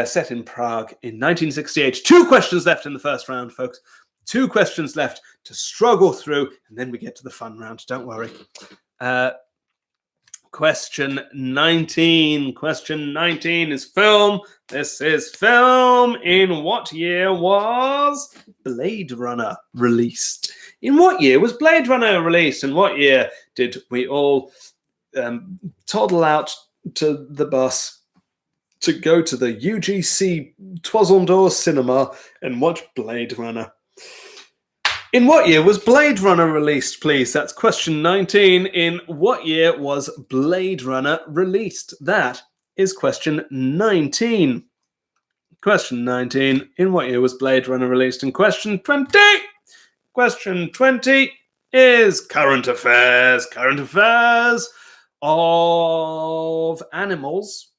set in Prague in 1968? 2 questions left in the first round, folks. 2 questions left to struggle through, and then we get to the fun round. Don't worry. Question 19. Question 19 is film. This is film. In what year was Blade Runner released? In what year was Blade Runner released? And what year did we all toddle out to the bus to go to the UGC Toisondor cinema and watch Blade Runner? In what year was Blade Runner released, please? That's question 19. In what year was Blade Runner released? That is question 19. Question 19. In what year was Blade Runner released? And question 20. Question 20 is current affairs. Current affairs of animals.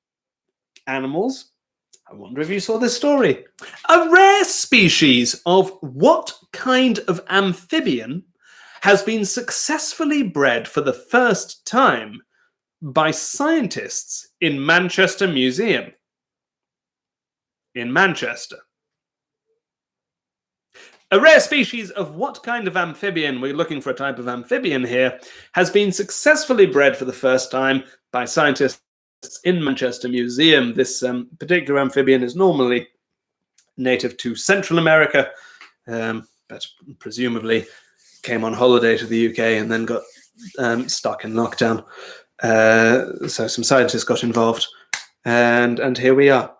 Animals. I wonder if you saw this story. A rare species of what kind of amphibian has been successfully bred for the first time by scientists in Manchester Museum? In Manchester. A rare species of what kind of amphibian, we're looking for a type of amphibian here, has been successfully bred for the first time by scientists in Manchester Museum. This particular amphibian is normally native to Central America, but presumably came on holiday to the UK and then got stuck in lockdown. So some scientists got involved, and here we are.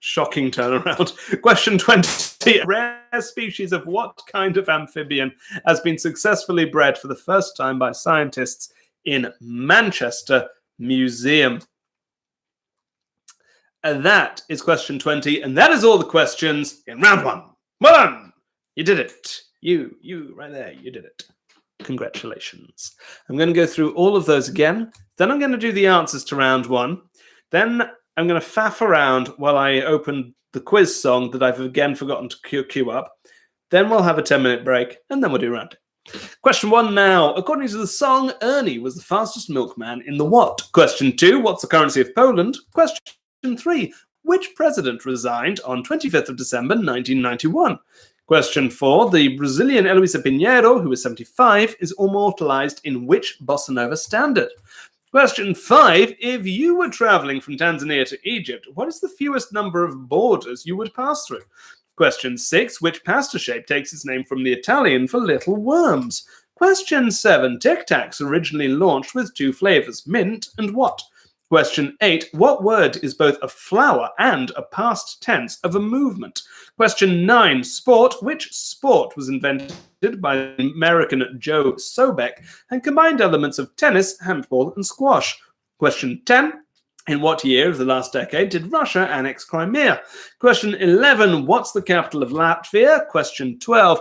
Shocking turnaround. Question 20. A rare species of what kind of amphibian has been successfully bred for the first time by scientists in Manchester Museum? And that is question 20, and that is all the questions in round 1. Well done! You did it. You right there, you did it. Congratulations. I'm going to go through all of those again. Then I'm going to do the answers to round 1. Then I'm going to faff around while I open the quiz song that I've again forgotten to queue up. Then we'll have a 10-minute break, and then we'll do round 2. Question 1 now. According to the song, Ernie was the fastest milkman in the what? Question 2, what's the currency of Poland? Question 3, which president resigned on 25th of December 1991? Question 4, the Brazilian Eloisa Pinheiro, who is 75, is immortalized in which bossa nova standard? Question 5, if you were traveling from Tanzania to Egypt, what is the fewest number of borders you would pass through? Question 6, which pasta shape takes its name from the Italian for little worms? Question 7, Tic Tacs originally launched with 2 flavors, mint and what? Question 8, what word is both a flower and a past tense of a movement? Question 9, sport, which sport was invented by American Joe Sobek and combined elements of tennis, handball and squash? Question 10, in what year of the last decade did Russia annex Crimea? Question 11, what's the capital of Latvia? Question 12,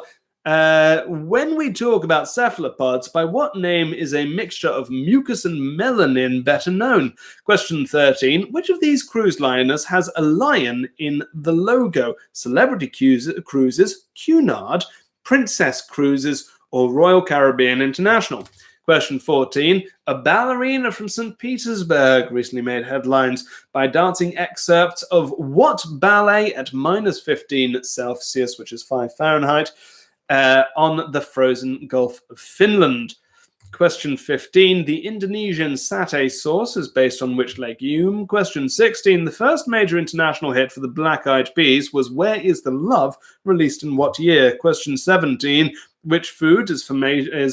when we talk about cephalopods, by what name is a mixture of mucus and melanin better known? Question 13, which of these cruise liners has a lion in the logo? Celebrity Cruises, Cunard, Princess Cruises, or Royal Caribbean International? Question 14, a ballerina from St. Petersburg recently made headlines by dancing excerpts of what ballet at -15 Celsius, which is 5 Fahrenheit, on the frozen Gulf of Finland? Question 15, the Indonesian satay sauce is based on which legume? Question 16, the first major international hit for the Black Eyed Peas was Where Is the Love, released in what year? Question 17, which food is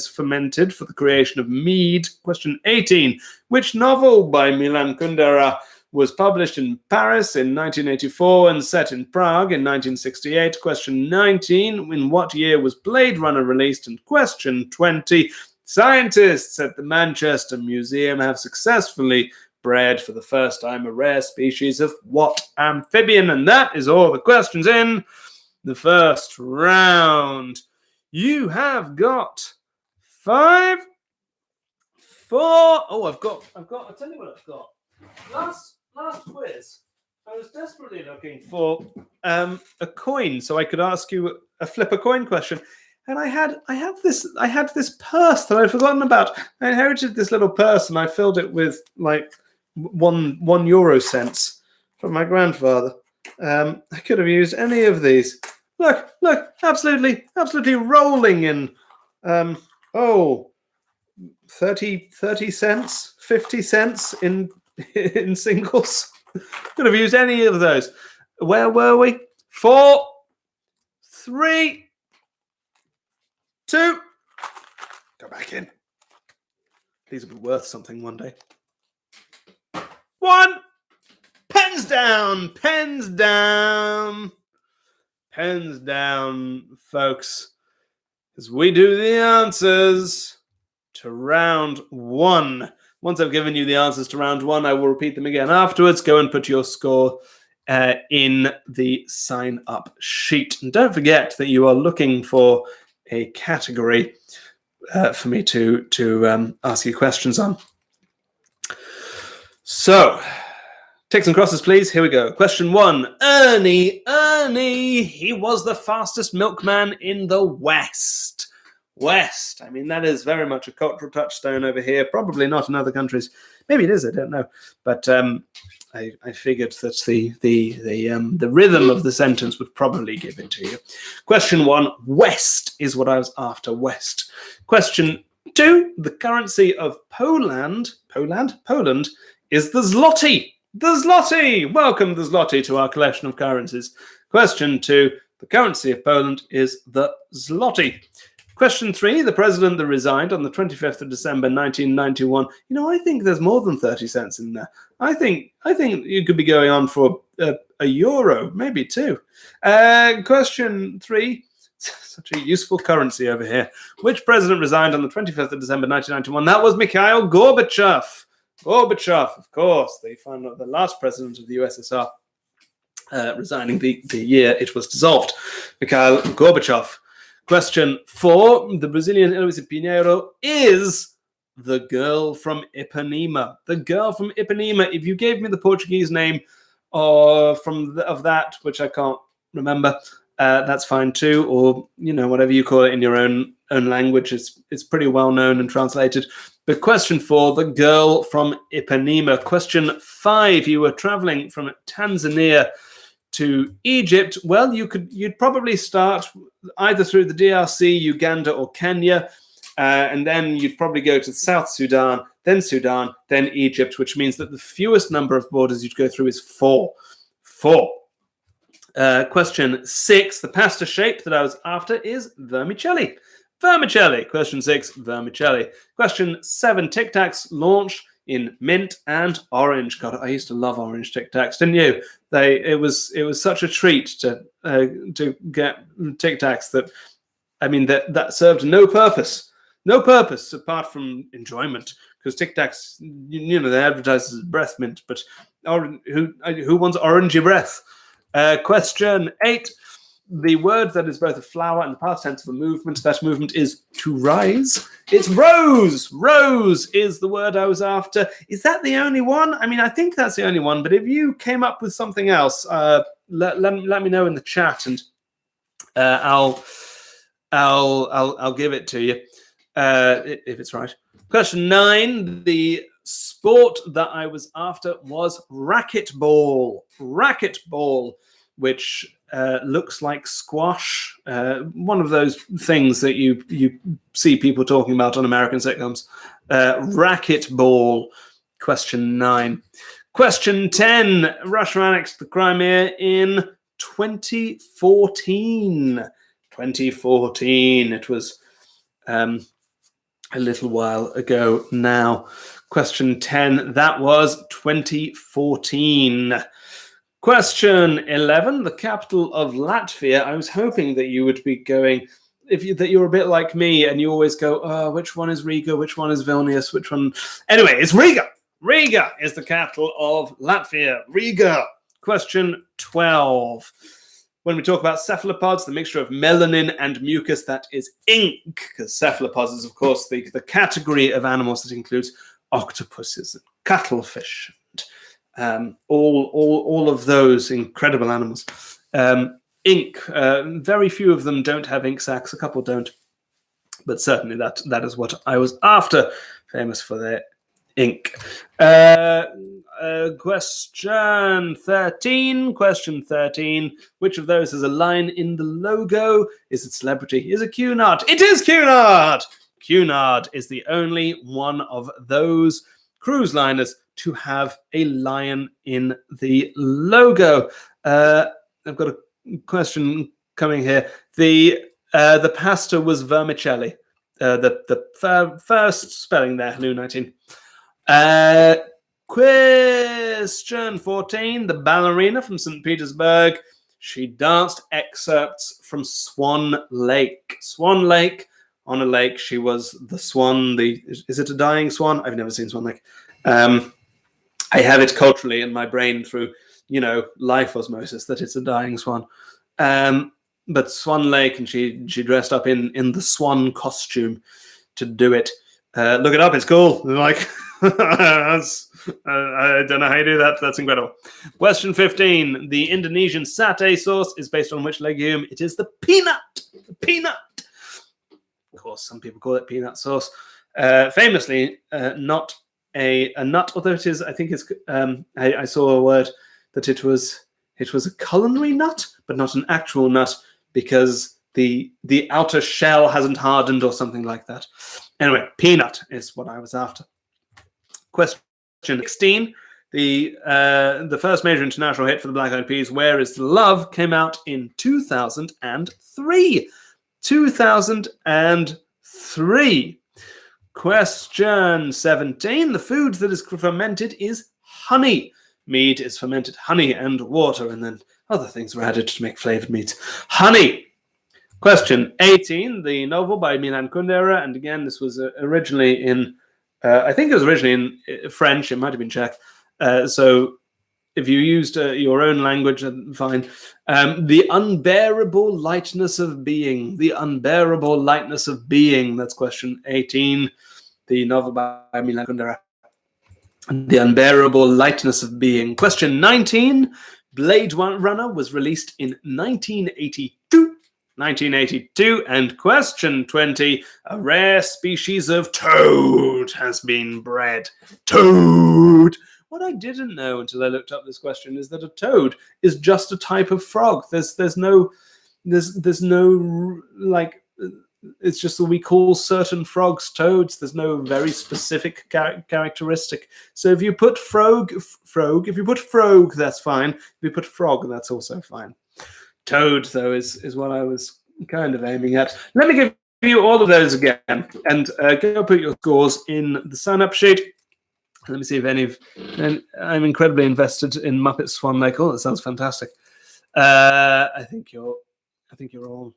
fermented for the creation of mead? Question 18, which novel by Milan Kundera was published in Paris in 1984 and set in Prague in 1968? Question 19, in what year was Blade Runner released? And question 20, scientists at the Manchester Museum have successfully bred for the first time a rare species of what amphibian? And that is all the questions in the first round. You have got 5, 4. Oh, I've got. I'll tell you what I've got. Last quiz, I was desperately looking for a coin so I could ask you a flip a coin question, and I had this purse that I'd forgotten about. I inherited this little purse and I filled it with like one euro cents from my grandfather. I could have used any of these. Look, absolutely rolling in, 30 cents, 50 cents in singles. Could have used any of those. Where were we? 4, 3, 2. Go back in. These will be worth something one day. 1. Pens down, folks, as we do the answers to round 1. Once I've given you the answers to round 1, I will repeat them again afterwards. Go and put your score in the sign-up sheet. And don't forget that you are looking for a category for me to ask you questions on. So, ticks and crosses, please. Here we go. Question 1. Ernie. He was the fastest milkman in the West. I mean, that is very much a cultural touchstone over here. Probably not in other countries. Maybe it is. I don't know. But I figured that the rhythm of the sentence would probably give it to you. Question 1. West is what I was after. West. Question 2. The currency of Poland is the zloty. The zloty! Welcome, the zloty, to our collection of currencies. Question 2. The currency of Poland is the zloty. Question 3. The president that resigned on the 25th of December 1991. You know, I think there's more than 30 cents in there. I think you could be going on for a euro, maybe 2. Question 3. Such a useful currency over here. Which president resigned on the 25th of December 1991? That was Mikhail Gorbachev. Of course, the last president of the USSR, resigning the year it was dissolved. Mikhail Gorbachev. Question 4. The Brazilian Heloísa Pinheiro is the girl from Ipanema. The girl from Ipanema. If you gave me the Portuguese name of that, which I can't remember, that's fine too. Or whatever you call it in your own language. It's pretty well known and translated. But question 4, the girl from Ipanema. Question 5, you were traveling from Tanzania to Egypt. Well, you'd probably start either through the DRC, Uganda, or Kenya, and then you'd probably go to South Sudan, then Egypt, which means that the fewest number of borders you'd go through is 4. Question 6, the pasta shape that I was after is vermicelli. Question 6, vermicelli. Question 7, Tic Tacs launched in mint and orange. God, I used to love orange Tic Tacs, didn't you? It was such a treat to get Tic Tacs that served no purpose apart from enjoyment. Because Tic Tacs, they advertise as breath mint, but who wants orangey breath? Question 8. The word that is both a flower and the past tense of a movement, that movement is to rise. It's rose. Rose is the word I was after. Is that the only one? I mean, I think that's the only one, but if you came up with something else, let me know in the chat, and I'll give it to you if it's right. Question 9. The sport that I was after was racquetball. Which looks like squash. One of those things that you see people talking about on American sitcoms. Racquetball. Question 9. Question 10. Russia annexed the Crimea in 2014. It was a little while ago now. Question 10. That was 2014. Question 11, the capital of Latvia. I was hoping that you would be going, that you're a bit like me and you always go, which one is Riga, which one is Vilnius, which one? Anyway, it's Riga. Riga is the capital of Latvia. Riga. Question 12. When we talk about cephalopods, the mixture of melanin and mucus, that is ink, because cephalopods is, of course, the category of animals that includes octopuses and cuttlefish, all of those incredible animals. Ink, very few of them don't have ink sacs, a couple don't, but certainly that is what I was after. Famous for their ink. Question 13. Question 13. Which of those has a line in the logo? Is it celebrity? Is it Cunard? It is Cunard! Cunard is the only one of those cruise liners to have a lion in the logo. I've got a question coming here. The pasta was vermicelli. The first spelling there, Lou 19. Question 14. The ballerina from St. Petersburg. She danced excerpts from Swan Lake. Swan Lake. On a lake, she was the swan. Is it a dying swan? I've never seen Swan Lake. I have it culturally in my brain through, life osmosis that it's a dying swan. But Swan Lake, and she dressed up in the swan costume to do it. Look it up; it's cool. Like, I don't know how you do that. That's incredible. Question 15: the Indonesian satay sauce is based on which legume? It is the peanut. The peanut. Of course, some people call it peanut sauce. Famously, not a nut, although it is. I think it's. I saw a word that it was a culinary nut, but not an actual nut, because the outer shell hasn't hardened or something like that. Anyway, peanut is what I was after. Question 16. The first major international hit for the Black Eyed Peas, Where Is the Love, came out in 2003. 2003. Question 17. The food that is fermented is honey. Mead is fermented honey and water, and then other things were added to make flavored meats. Honey. Question 18. The novel by Milan Kundera, and again, this was originally in, I think it was originally in French. It might have been Czech. So if you used your own language, fine. The Unbearable Lightness of Being. The Unbearable Lightness of Being. That's question 18. The novel by Milan Kundera. The Unbearable Lightness of Being. Question 19. Blade Runner was released in 1982. 1982. And question 20. A rare species of toad has been bred. Toad. What I didn't know until I looked up this question is that a toad is just a type of frog. There's no like, it's just that we call certain frogs toads. There's no very specific characteristic. So if you put frog, if you put frog, that's fine. If you put frog, that's also fine. Toad, though, is what I was kind of aiming at. Let me give you all of those again, and go put your scores in the sign-up sheet. Let me see if any of. I'm incredibly invested in Muppet Swan Lake. Oh, that sounds fantastic. I think you're all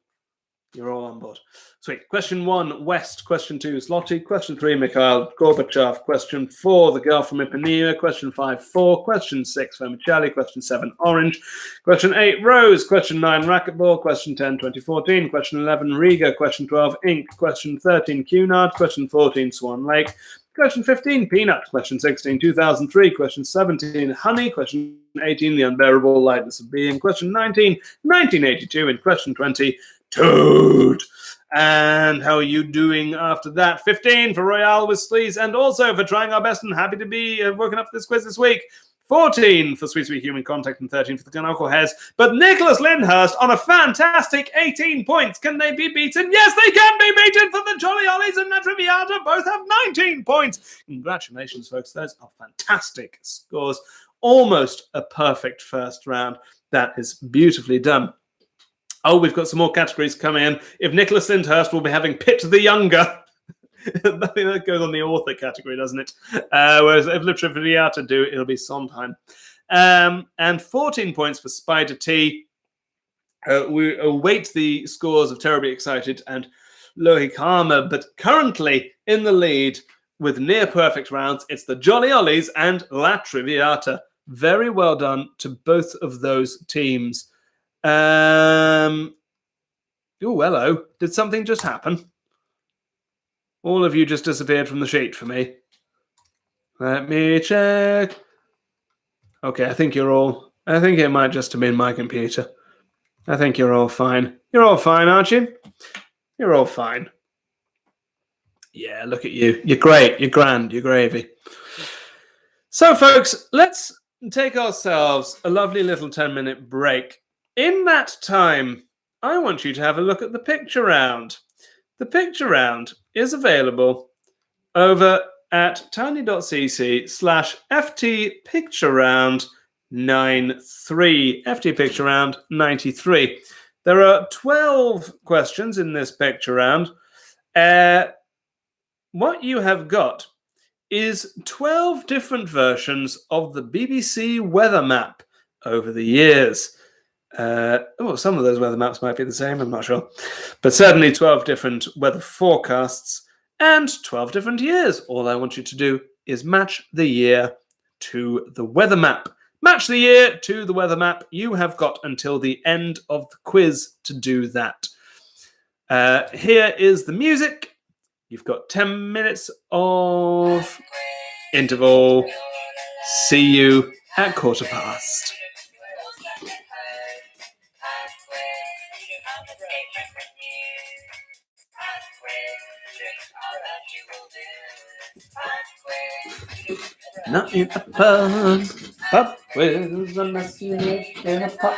on board. Sweet. Question 1, West. Question 2, Zloty. Question 3, Mikhail Gorbachev. Question 4, the girl from Ipanema. Question 5, 4. Question 6, Vermicelli. Question 7, Orange. Question 8, Rose. Question 9, Racquetball. Question 10, 2014. Question 11, Riga. Question 12, Ink. Question 13, Cunard. Question 14, Swan Lake. Question 15, Peanut. Question 16, 2003. Question 17, Honey. Question 18, The Unbearable Lightness of Being. Question 19, 1982. And question 20, Toad. And how are you doing after that? 15 for Royale with Sleaze, and also for trying our best and happy to be working up for this quiz this week. 14 for Sweet Sweet Human Contact, and 13 for the Knuckleheads. But Nicholas Lyndhurst on a fantastic 18 points. Can they be beaten? Yes, they can be beaten for the Jolly Ollies and La Triviata. Both have 19 points. Congratulations, folks. Those are fantastic scores. Almost a perfect first round. That is beautifully done. Oh, we've got some more categories coming in. If Nicholas Lyndhurst will be having Pitt the Younger. I think that goes on the author category, doesn't it? Whereas if La Triviata do, it'll be Sondheim. And 14 points for Spider T. We await the scores of Terribly Excited and Lohikama, but currently in the lead with near perfect rounds, it's the Jolly Ollies and La Triviata. Very well done to both of those teams. Oh, hello. Did something just happen? All of you just disappeared from the sheet for me. Let me check. Okay, I think it might just have been my computer. I think you're all fine. You're all fine, aren't you? You're all fine. Yeah, look at you. You're great. You're grand. You're gravy. So, folks, let's take ourselves a lovely little 10-minute break. In that time, I want you to have a look at the picture round. The picture round is available over at tiny.cc/ftpictureround93. ftpictureround93. There are 12 questions in this picture round. What you have got is 12 different versions of the BBC weather map over the years. Some of those weather maps might be the same, I'm not sure. But certainly 12 different weather forecasts and 12 different years. All I want you to do is match the year to the weather map. Match the year to the weather map. You have got until the end of the quiz to do that. Here is the music. You've got 10 minutes of interval. See you at 15:15. Not in a pub quiz, unless you live in a pub.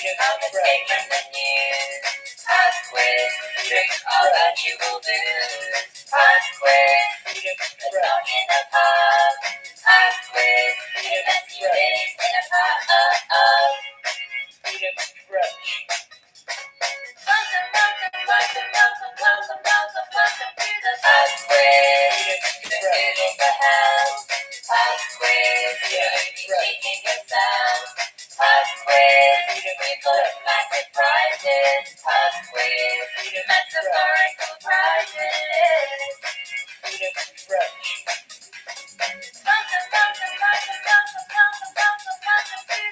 Come escape from the news. Pub quiz. Drink all that you will lose. Pub quiz. But not in a pub. Pub quiz. Unless you live in a pub. Welcome to the pub quiz. The food is the hell. Pub quiz. Teaching yourself. Pub quiz. We've got massive prizes. Pub quiz. Metaphorical prizes. Welcome to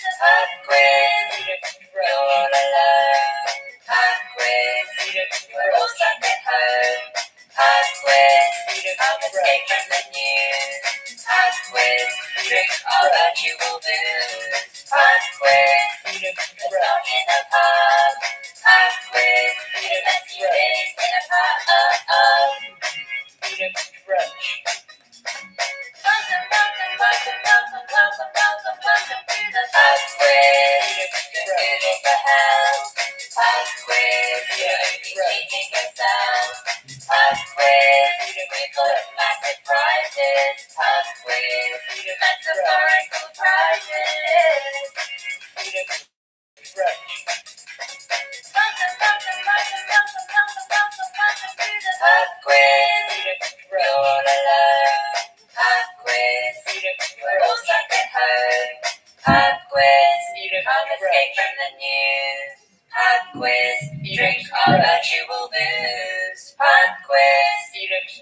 the pub quiz. You're all alone. Pub quiz. We're all stuck at home. Pub quiz. Come escape from the news. Pub quiz. Drink all that you will lose. Pub quiz. But not in a pub. Pub quiz. Unless you live in a pub. Welcome to the pub quiz. The food is the hell. Pub quiz. Teaching yourself. Pub quiz. We've got massive prizes. Pub quiz. Metaphorical prizes. Welcome to the pub quiz. You're all alone. Pub quiz. We're all stuck at home. Pub quiz. Come escape from the news. Pub quiz. Drink all that you will lose. Pub quiz.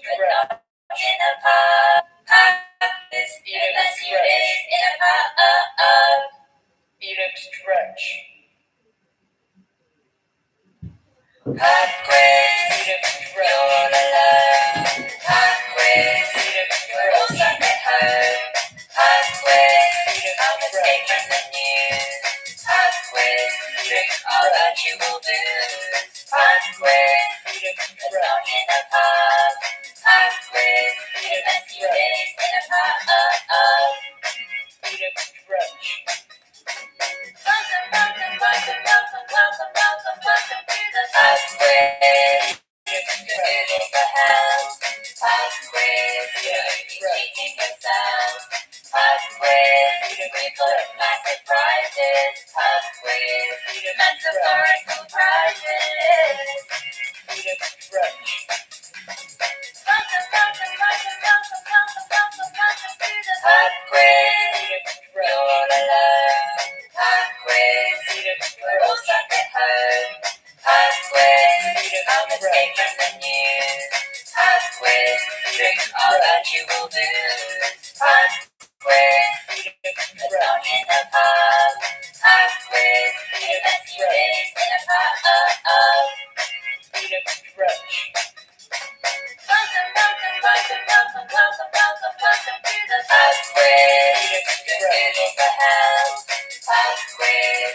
But not in a pub. Pub quiz. Unless you live in a pub. Pub quiz. You're all alone. Pub quiz. We're all stuck at home. Pub quiz. Come escape from the news. Pub quiz. Drink all that you will lose. Pub quiz. But not in a pub. Pub quiz. Unless you live in a pub. Welcome to the pub quiz. The food is the hell. Pub quiz. Teaching yourself. Pub quiz. We've got massive prizes. Pub quiz. Metaphorical prizes. Welcome to the pub quiz. You're all alone. Pub quiz. We're all stuck at home. Pub quiz. Come escape from the news. Pub quiz. Drink all that you will lose. Pub quiz. But not in a pub. Pub quiz. Unless you live in a pub. Welcome to the pub quiz. The food is the hell. Pub quiz.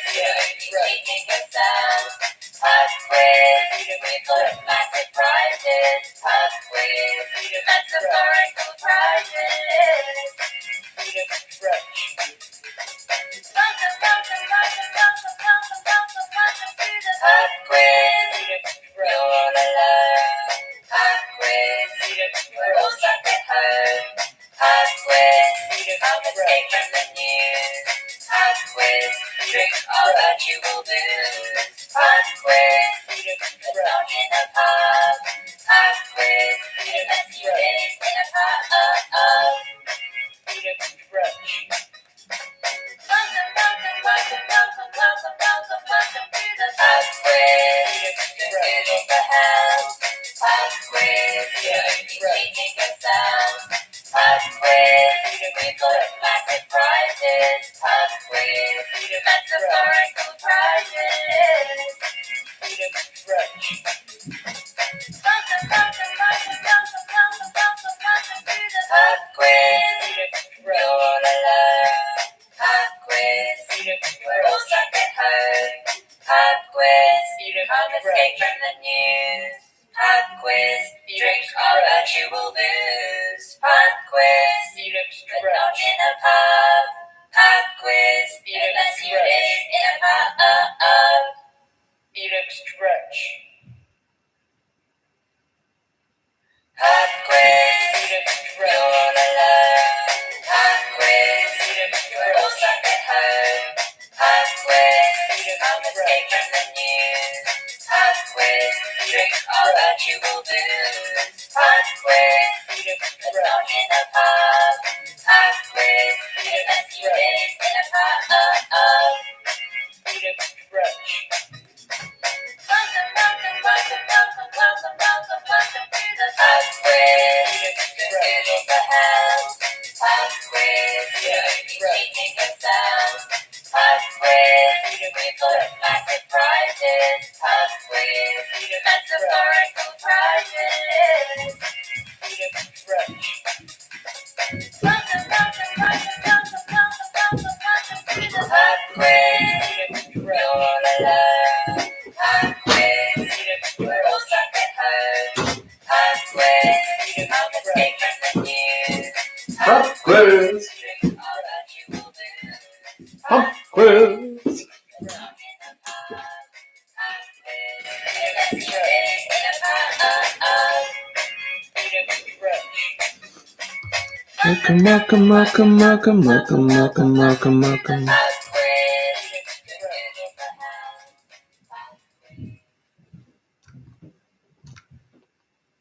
Teaching yourself. Pub quiz. We've got massive prizes. Pub quiz. Metaphorical prizes. Welcome to the pub quiz. You're all alone. Pub quiz. We're all stuck at home. Pub quiz. Come escape from the news. Pub quiz. Drink all that you will lose. Pub quiz. But not in a pub. Pub quiz. Unless you live in a pub. Welcome to the pub quiz. The food is the hell. Pub quiz. Teaching yourself. Pub quiz. We've got massive prizes. Pub quiz. Metaphorical prizes. Welcome to the pub quiz. You're all alone. Pub quiz. We're all stuck at home. Pub quiz. Come escape from the news. Pub quiz. Drink all that you will lose. Pub quiz. But not in a pub. Pub quiz. Unless you live in a pub. full of massive prizes. Pub quiz, metaphorical prizes. Welcome, welcome, welcome, welcome, welcome, welcome, welcome to the pub quiz. You're all alone. Pub quiz, we're all stuck at home. Pub quiz, I'll escape from the news. Pub quiz. All that you will do. Pub quiz. Welcome, welcome, welcome, welcome, welcome, welcome, welcome, welcome.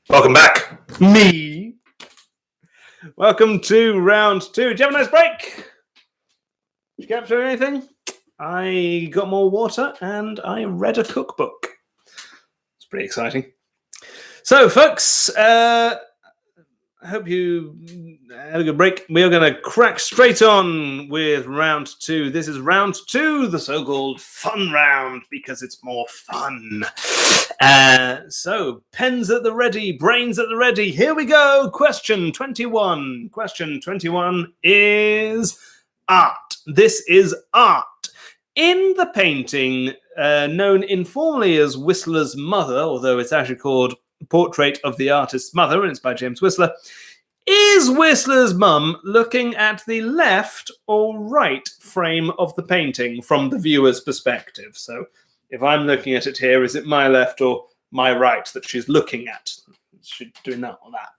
Welcome back. Me. Welcome to round 2. Did you have a nice break? Did you get up to anything? I got more water and I read a cookbook. It's pretty exciting. So, folks, I hope you had a good break. We are going to crack straight on with round 2. This is round 2, the so-called fun round, because it's more fun. So, pens at the ready, brains at the ready. Here we go. Question 21. Question 21 is art. This is art. In the painting, known informally as Whistler's Mother, although it's actually called Portrait of the Artist's Mother, and it's by James Whistler, is Whistler's mum looking at the left or right frame of the painting from the viewer's perspective? So if I'm looking at it here, is it my left or my right that she's looking at? She's doing that or that.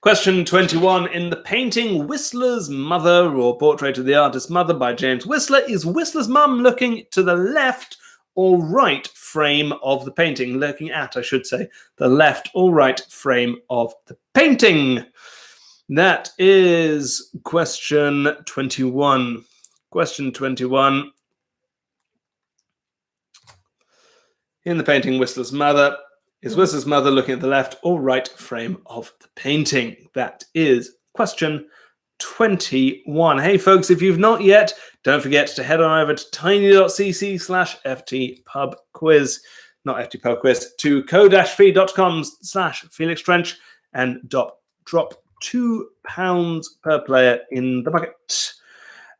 Question 21. In the painting Whistler's Mother, or Portrait of the Artist's Mother by James Whistler, is Whistler's mum looking to the left or right frame of the painting? Looking at, I should say, the left or right frame of the painting. That is question 21. Question 21. In the painting Whistler's Mother, is Whistler's mother looking at the left or right frame of the painting? That is question 21. Hey, folks, if you've not yet, don't forget to head on over to tiny.cc/ftpubquiz, not ftpubquiz, to co-fi.com/Felix Trench and drop £2 per player in the bucket.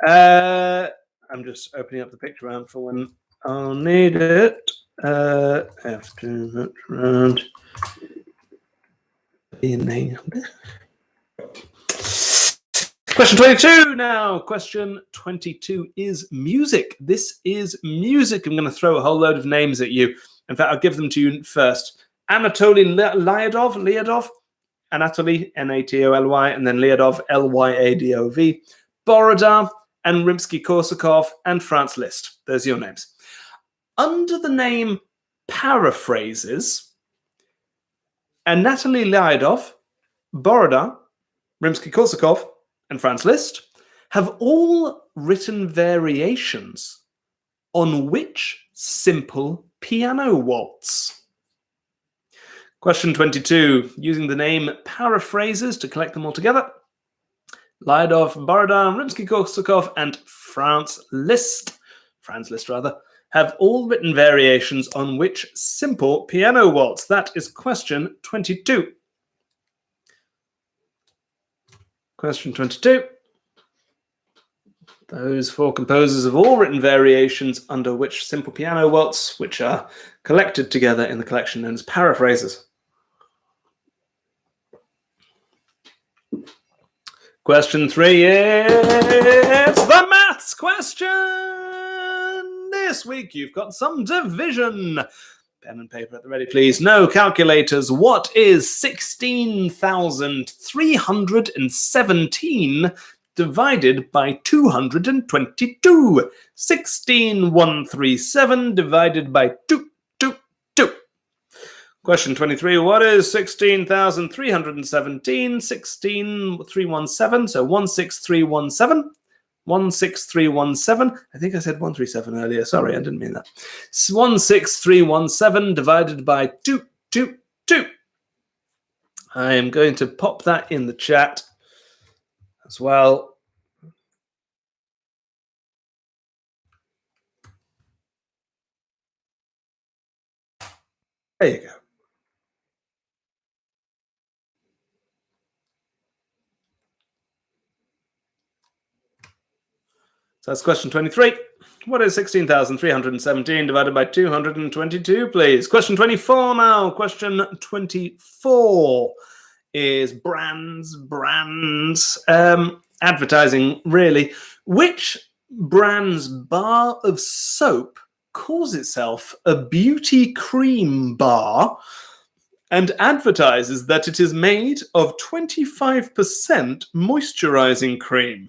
I'm just opening up the picture round for when I'll need it. After round. Question 22 now. Question 22 is music. This is music. I'm going to throw a whole load of names at you. In fact, I'll give them to you first. Anatoly Lyadov, Anatoly, N-A-T-O-L-Y, and then Lyadov, L-Y-A-D-O-V, Borodar, and Rimsky-Korsakov, and Franz Liszt. There's your names. Under the name Paraphrases, Anatoly Lyadov, Borodar, Rimsky-Korsakov, and Franz Liszt have all written variations on which simple piano waltz? Question 22. Using the name Paraphrases to collect them all together, Lyadov, Borodar, Rimsky-Korsakov, and Franz Liszt have all written variations on which simple piano waltz? That is question 22. Question 22. Those four composers have all written variations under which simple piano waltz, which are collected together in the collection known as Paraphrases. Question 3 is the maths question. This week you've got some division. Pen and paper at the ready, please. No calculators. What is 16,317 divided by 222? 16,137 divided by 222. Question 23. What is 16,317? 16,317. So 16317. 16317. I think I said 137 earlier. Sorry, I didn't mean that. 16317 divided by 222. I am going to pop that in the chat as well. There you go. So that's question 23. What is 16,317 divided by 222, please? Question 24 now. Question 24 is brands. Advertising, really. Which brand's bar of soap calls itself a beauty cream bar and advertises that it is made of 25% moisturizing cream?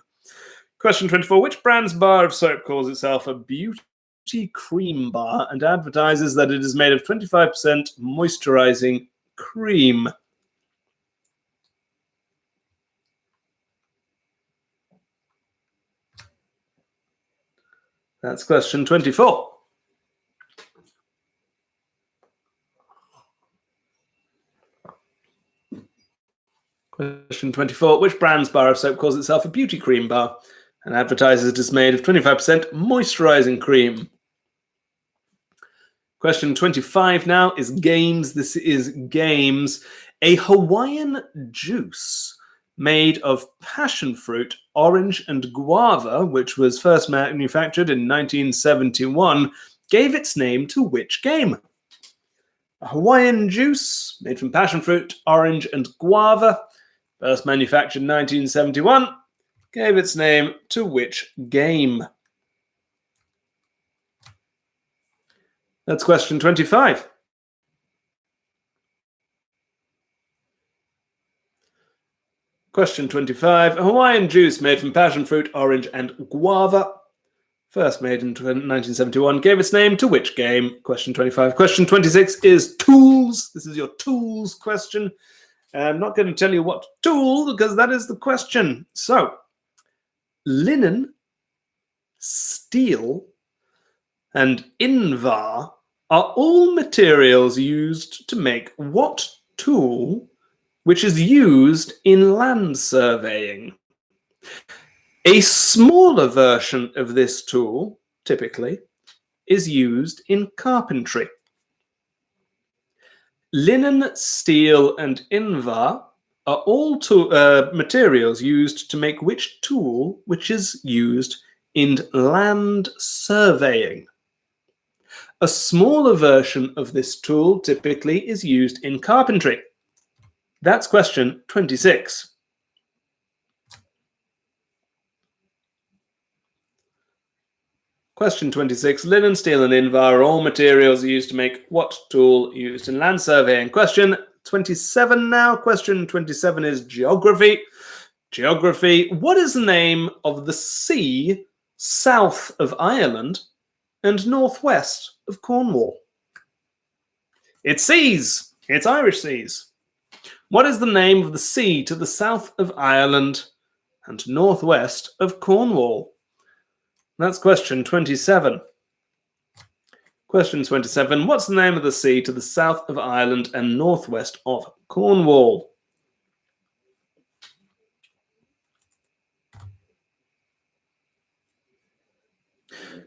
Question 24. Which brand's bar of soap calls itself a beauty cream bar and advertises that it is made of 25% moisturizing cream? That's question 24. Question 24. Which brand's bar of soap calls itself a beauty cream bar and advertises it is made of 25% moisturizing cream? Question 25 now is games. This is games. A Hawaiian juice made of passion fruit, orange, and guava, which was first manufactured in 1971, gave its name to which game? A Hawaiian juice made from passion fruit, orange, and guava, first manufactured in 1971, gave its name to which game? That's question 25. Question 25. A Hawaiian juice made from passion fruit, orange, and guava, first made in 1971, gave its name to which game? Question 25. Question 26 is tools. This is your tools question. I'm not going to tell you what tool because that is the question. So, linen, steel, and invar are all materials used to make what tool which is used in land surveying? A smaller version of this tool, typically, is used in carpentry. Linen, steel, and invar are all materials used to make which tool which is used in land surveying? A smaller version of this tool typically is used in carpentry. That's question 26. Question 26. Linen, steel, and invar are all materials used to make what tool used in land surveying? Question 27 now. Question 27 is geography. Geography. What is the name of the sea south of Ireland and northwest of Cornwall? It's seas. It's Irish seas. What is the name of the sea to the south of Ireland and northwest of Cornwall? That's question 27. Question 27. What's the name of the sea to the south of Ireland and northwest of Cornwall?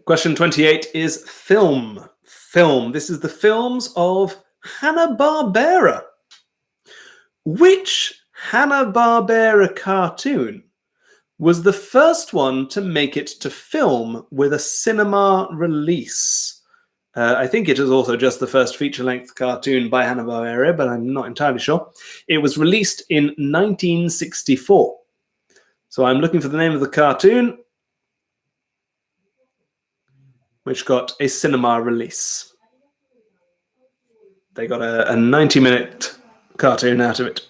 Question 28 is film. Film. This is the films of Hanna-Barbera. Which Hanna-Barbera cartoon was the first one to make it to film with a cinema release? I think it is also just the first feature-length cartoon by Hanna-Barbera, but I'm not entirely sure. It was released in 1964. So I'm looking for the name of the cartoon, which got a cinema release. They got a 90-minute cartoon out of it.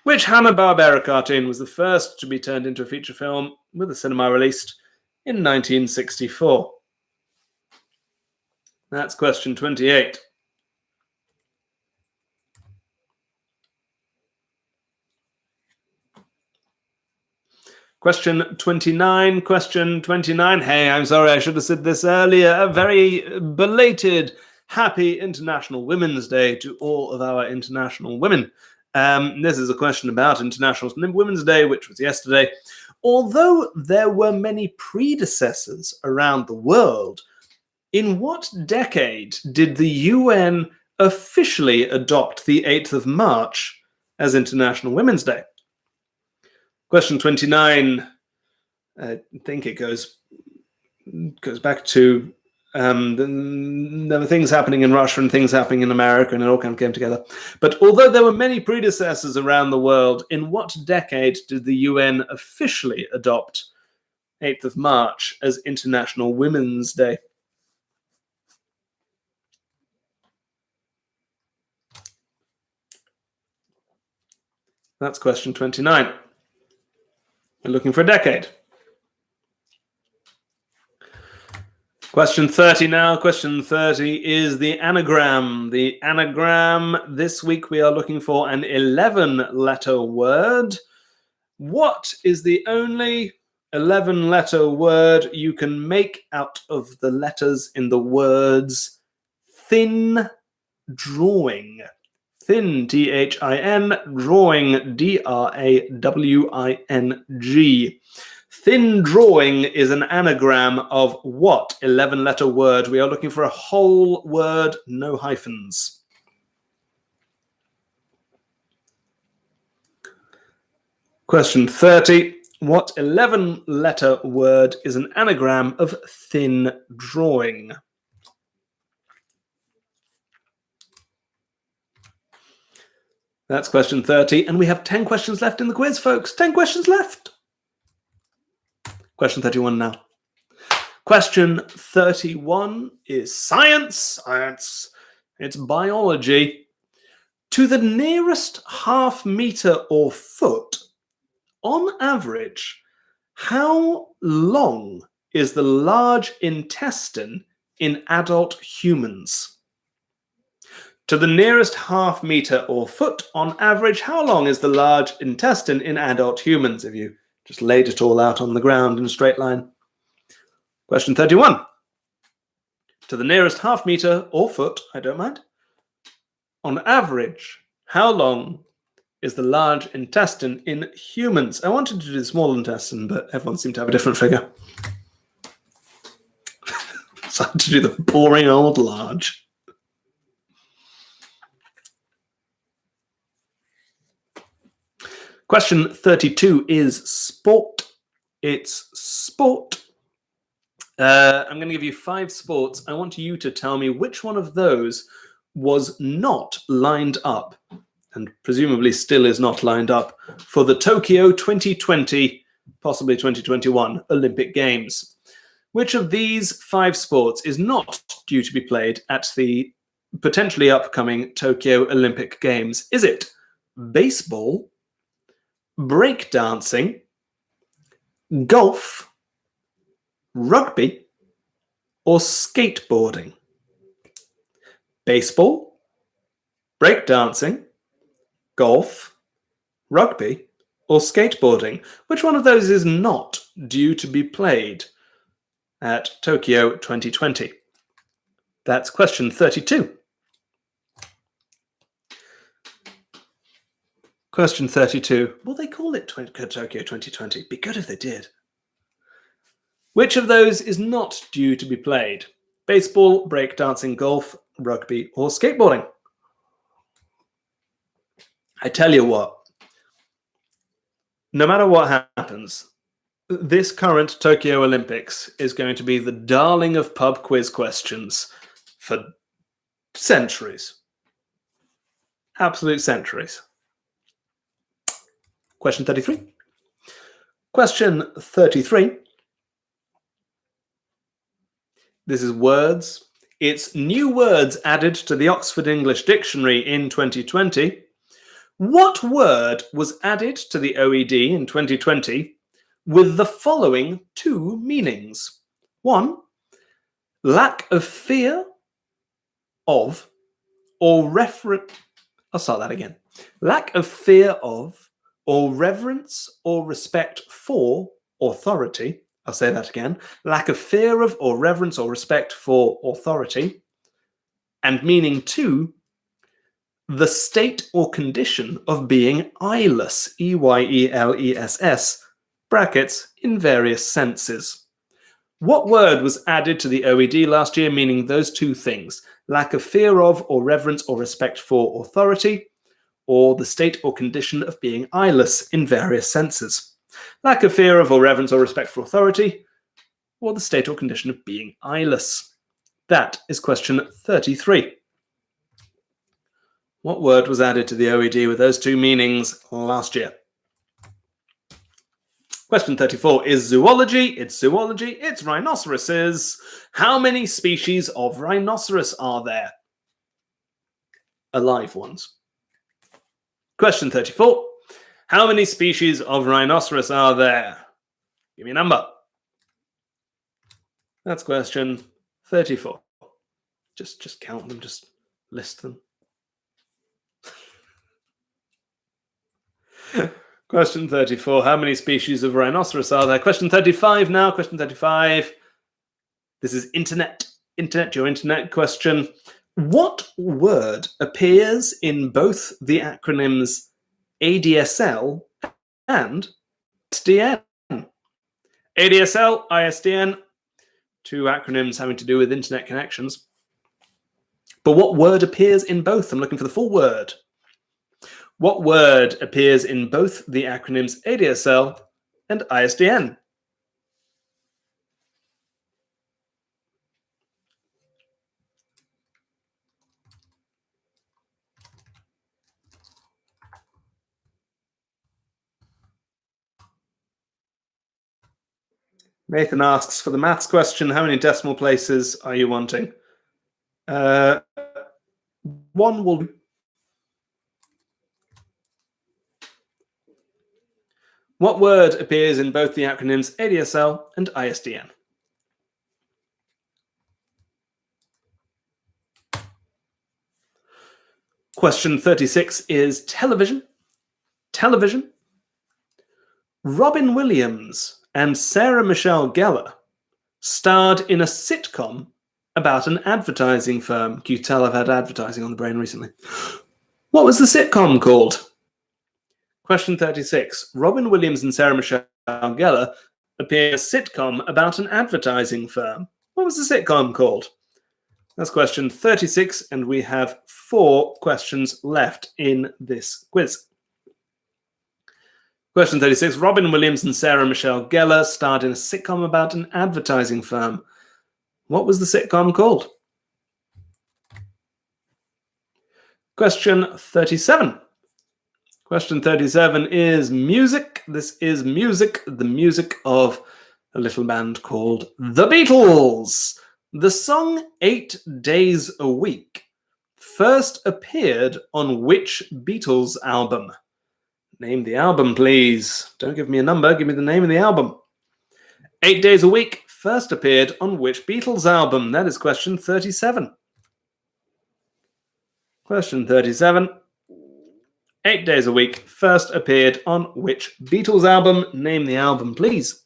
Which Hanna-Barbera cartoon was the first to be turned into a feature film with a cinema released in 1964? That's question 28. Question 29. Question 29. Hey, I'm sorry, I should have said this earlier. A very belated Happy International Women's Day to all of our international women. This is a question about International Women's Day, which was yesterday. Although there were many predecessors around the world, in what decade did the UN officially adopt the 8th of March as International Women's Day? Question 29, I think it goes back to there were things happening in Russia and things happening in America, and it all kind of came together. But although there were many predecessors around the world, in what decade did the UN officially adopt 8th of March as International Women's Day? That's question 29. We're looking for a decade. Question 30 now. Question 30 is the anagram. The anagram, this week we are looking for an 11-letter word. What is the only 11-letter word you can make out of the letters in the words thin drawing? Thin, T-H-I-N, drawing, D-R-A-W-I-N-G. Thin drawing is an anagram of what 11-letter word? We are looking for a whole word, no hyphens. Question 30. What 11-letter word is an anagram of thin drawing? That's question 30, and we have 10 questions left in the quiz, folks. 10 questions left. Question 31 now. Question 31 is science. It's biology. To the nearest half meter or foot, on average, how long is the large intestine in adult humans? To the nearest half meter or foot, on average, how long is the large intestine in adult humans? If you just laid it all out on the ground in a straight line. Question 31. To the nearest half meter or foot, I don't mind. On average, how long is the large intestine in humans? I wanted to do the small intestine, but everyone seemed to have a different figure. So I had to do the boring old large. Question 32 is sport. It's sport. I'm going to give you 5 sports. I want you to tell me which one of those was not lined up, and presumably still is not lined up, for the Tokyo 2020, possibly 2021 Olympic Games. Which of these 5 sports is not due to be played at the potentially upcoming Tokyo Olympic Games? Is it baseball, breakdancing, golf, rugby, or skateboarding? Baseball, breakdancing, golf, rugby, or skateboarding? Which one of those is not due to be played at Tokyo 2020? That's question 32. Question 32. Will they call it Tokyo 2020? Be good if they did. Which of those is not due to be played? Baseball, breakdancing, golf, rugby, or skateboarding? I tell you what, no matter what happens, this current Tokyo Olympics is going to be the darling of pub quiz questions for centuries. Absolute centuries. Question 33. Question 33. This is words. It's new words added to the Oxford English Dictionary in 2020. What word was added to the OED in 2020 with the following 2 meanings? 1, lack of fear of or reference. I'll start that again. Lack of fear of or reverence or respect for authority. I'll say that again. Lack of fear of or reverence or respect for authority. And meaning 2, the state or condition of being eyeless, E-Y-E-L-E-S-S, brackets, in various senses. What word was added to the OED last year, meaning those two things? Lack of fear of or reverence or respect for authority, or the state or condition of being eyeless in various senses. Lack of fear of or reverence or respect for authority, or the state or condition of being eyeless. That is question 33. What word was added to the OED with those two meanings last year? Question 34 is zoology. It's zoology. It's rhinoceroses. How many species of rhinoceros are there? Alive ones. Question 34. How many species of rhinoceros are there? Give me a number. That's question 34. Just count them, just list them. Question 34. How many species of rhinoceros are there? Question 35 now. Question 35. This is your internet question. What word appears in both the acronyms ADSL and ISDN? ADSL, ISDN, two acronyms having to do with internet connections. But what word appears in both? I'm looking for the full word. What word appears in both the acronyms ADSL and ISDN? Nathan asks, for the maths question, how many decimal places are you wanting? One will do. What word appears in both the acronyms ADSL and ISDN? Question 36 is television. Television. Robin Williams and Sarah Michelle Gellar starred in a sitcom about an advertising firm. Can you tell I've had advertising on the brain recently? What was the sitcom called? Question 36. Robin Williams and Sarah Michelle Gellar appear in a sitcom about an advertising firm. What was the sitcom called? That's question 36, and we have 4 questions left in this quiz. Question 36. Robin Williams and Sarah Michelle Gellar starred in a sitcom about an advertising firm. What was the sitcom called? Question 37. Question 37 is music. This is music, the music of a little band called The Beatles. The song 8 Days a Week first appeared on which Beatles album? Name the album, please. Don't give me a number, give me the name of the album. 8 Days a Week first appeared on which Beatles album? That is question 37. Question 37. 8 Days a Week first appeared on which Beatles album? Name the album, please.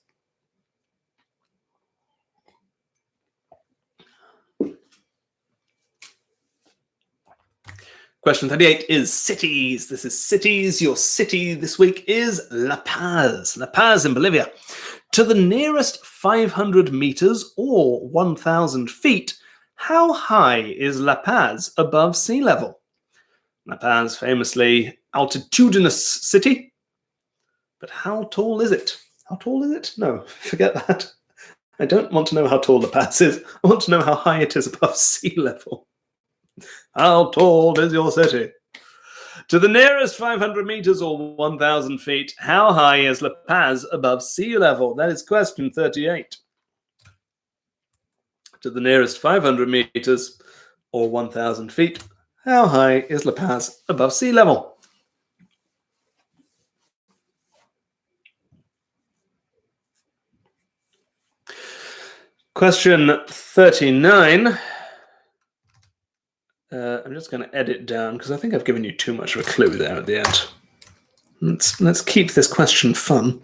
Question 38 is cities. This is cities. Your city this week is La Paz. La Paz in Bolivia. To the nearest 500 meters or 1,000 feet, how high is La Paz above sea level? La Paz, famously altitudinous city. But how tall is it? How tall is it? No, forget that. I don't want to know how tall La Paz is. I want to know how high it is above sea level. How tall is your city? To the nearest 500 meters or 1,000 feet, how high is La Paz above sea level? That is question 38. To the nearest 500 meters or 1,000 feet, how high is La Paz above sea level? Question 39. I'm just going to edit down because I think I've given you too much of a clue there at the end. Let's keep this question fun.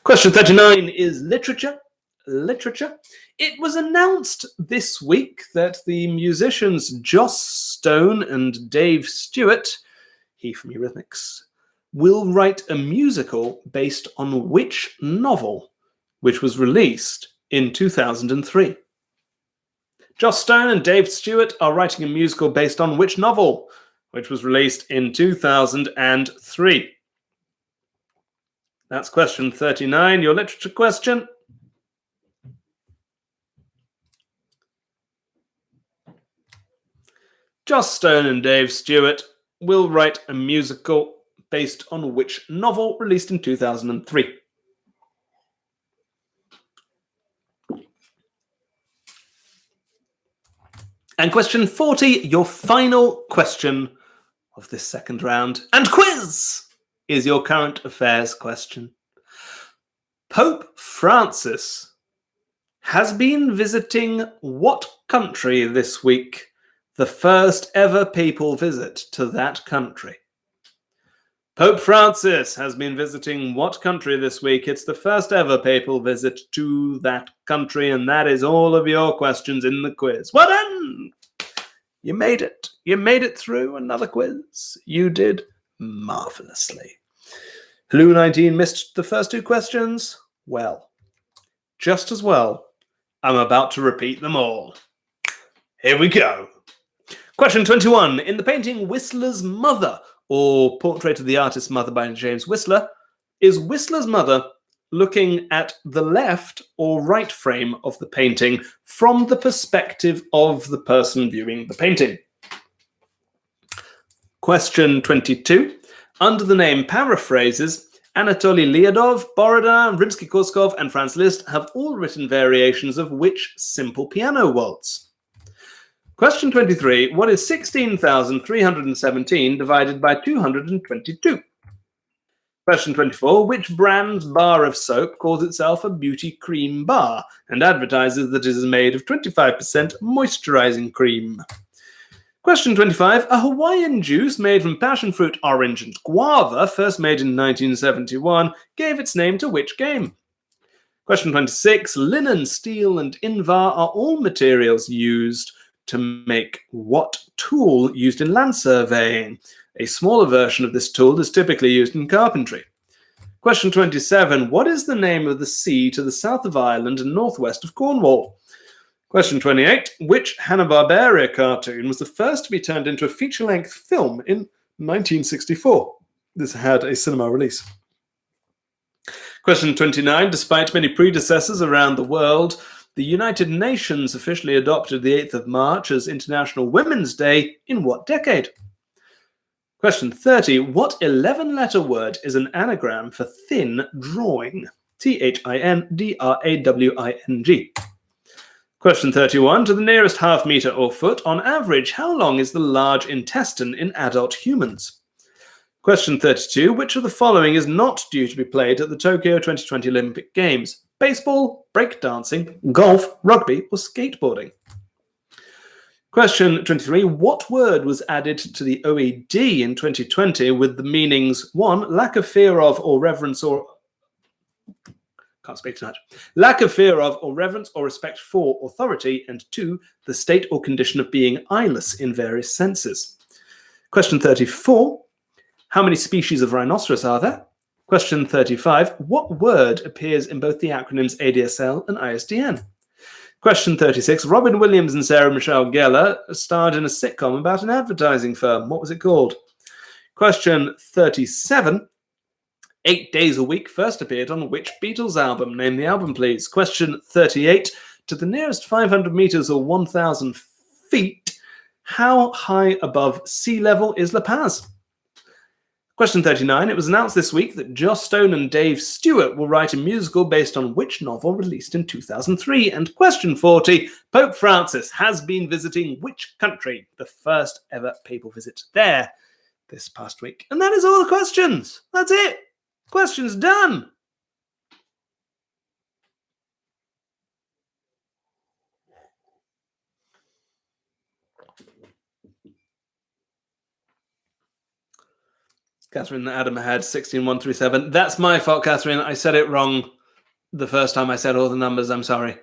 Question 39 is literature. Literature. It was announced this week that the musicians Joss Stone and Dave Stewart, he from Eurythmics, will write a musical based on which novel, which was released in 2003? Joss Stone and Dave Stewart are writing a musical based on which novel, which was released in 2003? That's question 39, your literature question. Joss Stone and Dave Stewart will write a musical based on which novel released in 2003? And question 40, your final question of this second round and quiz, is your current affairs question. Pope Francis has been visiting what country this week? The first ever papal visit to that country. Pope Francis has been visiting what country this week? It's the first ever papal visit to that country, and that is all of your questions in the quiz. Well done! You made it. You made it through another quiz. You did marvelously. Hello 19 missed the first two questions. Well, just as well, I'm about to repeat them all. Here we go. Question 21. In the painting Whistler's Mother, or Portrait of the Artist's Mother by James Whistler, is Whistler's mother looking at the left or right frame of the painting from the perspective of the person viewing the painting? Question 22. Under the name Paraphrases, Anatoly Lyadov, Borodin, Rimsky-Korsakov, and Franz Liszt have all written variations of which simple piano waltz? Question 23. What is 16,317 divided by 222? Question 24. Which brand's bar of soap calls itself a beauty cream bar and advertises that it is made of 25% moisturizing cream? Question 25. A Hawaiian juice made from passion fruit, orange, and guava, first made in 1971, gave its name to which game? Question 26. Linen, steel, and invar are all materials used to make what tool used in land surveying? A smaller version of this tool is typically used in carpentry. Question 27. What is the name of the sea to the south of Ireland and northwest of Cornwall? Question 28. Which Hanna-Barbera cartoon was the first to be turned into a feature-length film in 1964? This had a cinema release. Question 29. Despite many predecessors around the world, the United Nations officially adopted the 8th of March as International Women's Day in what decade? Question 30. What 11-letter word is an anagram for thin drawing? THINDRAWING. Question 31. To the nearest half meter or foot, on average, how long is the large intestine in adult humans? Question 32. Which of the following is not due to be played at the Tokyo 2020 Olympic Games? Baseball, breakdancing, golf, rugby, or skateboarding? Question 23. What word was added to the OED in 2020 with the meanings 1. Lack of fear of or reverence or... Can't speak tonight. Lack of fear of or reverence or respect for authority, and 2. The state or condition of being eyeless in various senses? Question 34. How many species of rhinoceros are there? Question 35. What word appears in both the acronyms ADSL and ISDN? Question 36. Robin Williams and Sarah Michelle Gellar starred in a sitcom about an advertising firm. What was it called? Question 37. 8 Days a Week first appeared on which Beatles album? Name the album, please. Question 38. To the nearest 500 meters or 1,000 feet, how high above sea level is La Paz? Question 39. It was announced this week that Joss Stone and Dave Stewart will write a musical based on which novel released in 2003? And question 40. Pope Francis has been visiting which country? The first ever papal visit there this past week. And that is all the questions. That's it. Questions done. Catherine Adam had 16137. That's my fault, Catherine. I said it wrong the first time I said all the numbers. I'm sorry.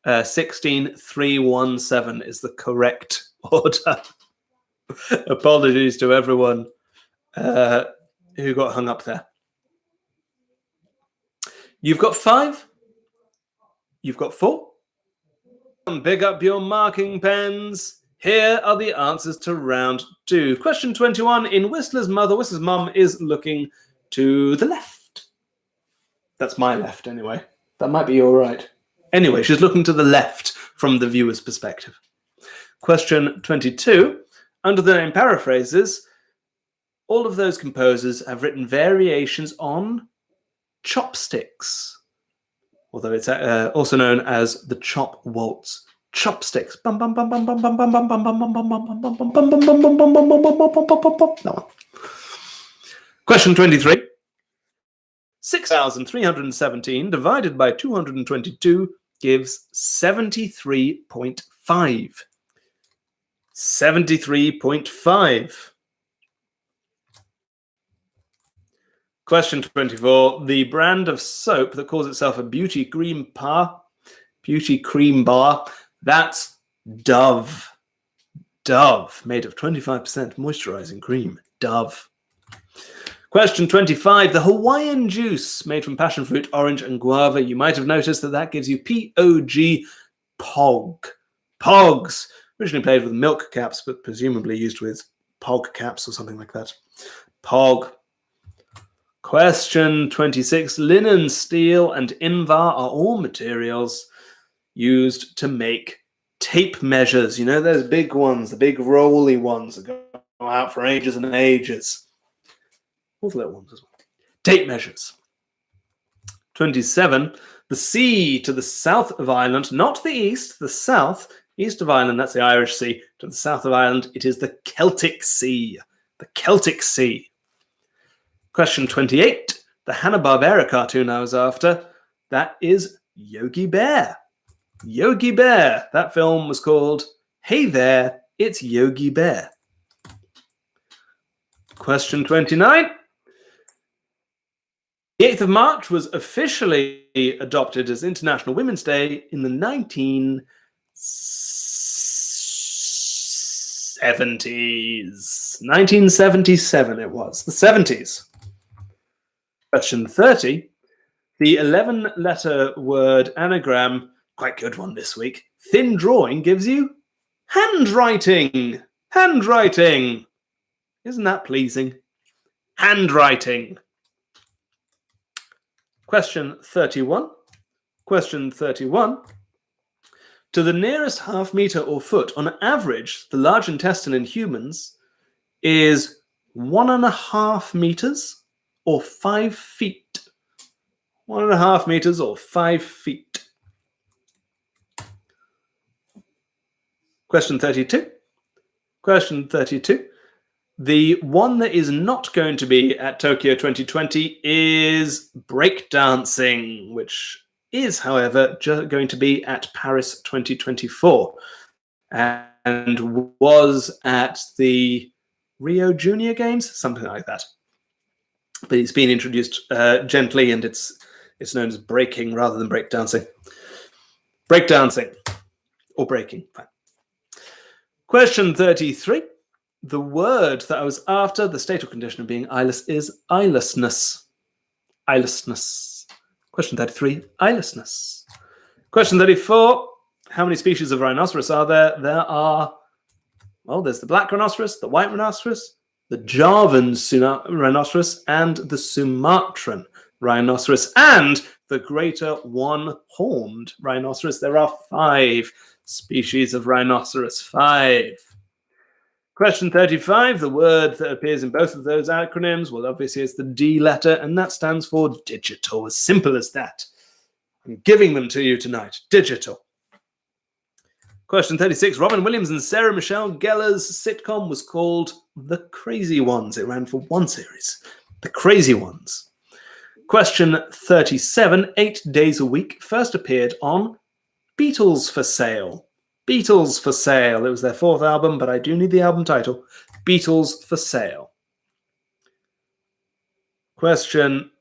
16317 is the correct order. Apologies to everyone who got hung up there. You've got 5 You've got 4. Pick up your marking pens. Here are the answers to round 2. Question 21. In Whistler's mum is looking to the left. That's my left, anyway. That might be your right. Anyway, she's looking to the left from the viewer's perspective. Question 22. Under the name Paraphrases, all of those composers have written variations on chopsticks, although it's also known as the chop waltz. Chopsticks. That one. Question 23. 6,317 divided by 222 gives 73.5. 73.5. Question 24. The brand of soap that calls itself a beauty cream bar, that's Dove. Dove, made of 25% moisturizing cream. Dove. Question 25. The Hawaiian juice made from passion fruit, orange, and guava. You might have noticed that gives you P-O-G, POG. Pogs. Originally played with milk caps, but presumably used with POG caps or something like that. POG. Question 26. Linen, steel, and invar are all materials used to make tape measures. You know those big ones, the big rolly ones that go out for ages and ages. All the little ones as well. Tape measures. 27. The sea to the south of Ireland, not the east, the south. East of Ireland, that's the Irish Sea. To the south of Ireland, it is the Celtic Sea. The Celtic Sea. Question 28. The Hanna-Barbera cartoon I was after, that is Yogi Bear. Yogi Bear. That film was called Hey There, It's Yogi Bear. Question 29. The 8th of March was officially adopted as International Women's Day in the 1970s. 1977 it was. The 70s. Question 30. The 11-letter word anagram, quite good one this week, thin drawing gives you handwriting. Handwriting. Isn't that pleasing? Handwriting. Question 31. Question 31. To the nearest half meter or foot, on average, the large intestine in humans is 1.5 meters or 5 feet. 1.5 meters or 5 feet. Question 32. Question 32. The one that is not going to be at Tokyo 2020 is breakdancing, which is, however, going to be at Paris 2024 and was at the Rio Junior Games, something like that. But it's been introduced gently, and it's known as breaking rather than breakdancing. Breakdancing or breaking. Fine. Question 33. The word that I was after, the state or condition of being eyeless, is eyelessness. Eyelessness. Question 33, eyelessness. Question 34, how many species of rhinoceros are there? There are, well, there's the black rhinoceros, the white rhinoceros, the Javan rhinoceros, and the Sumatran rhinoceros, and the greater one-horned rhinoceros. There are 5 species of rhinoceros. 5. Question 35, the word that appears in both of those acronyms, well, obviously it's the D letter, and that stands for digital. As simple as that. I'm giving them to you tonight. Digital. Question 36, Robin Williams and Sarah Michelle Gellar's sitcom was called The Crazy Ones. It ran for 1 series. The Crazy Ones. Question 37, 8 Days a Week first appeared on Beatles for Sale. Beatles for Sale. It was their 4th album, but I do need the album title. Beatles for Sale. Question.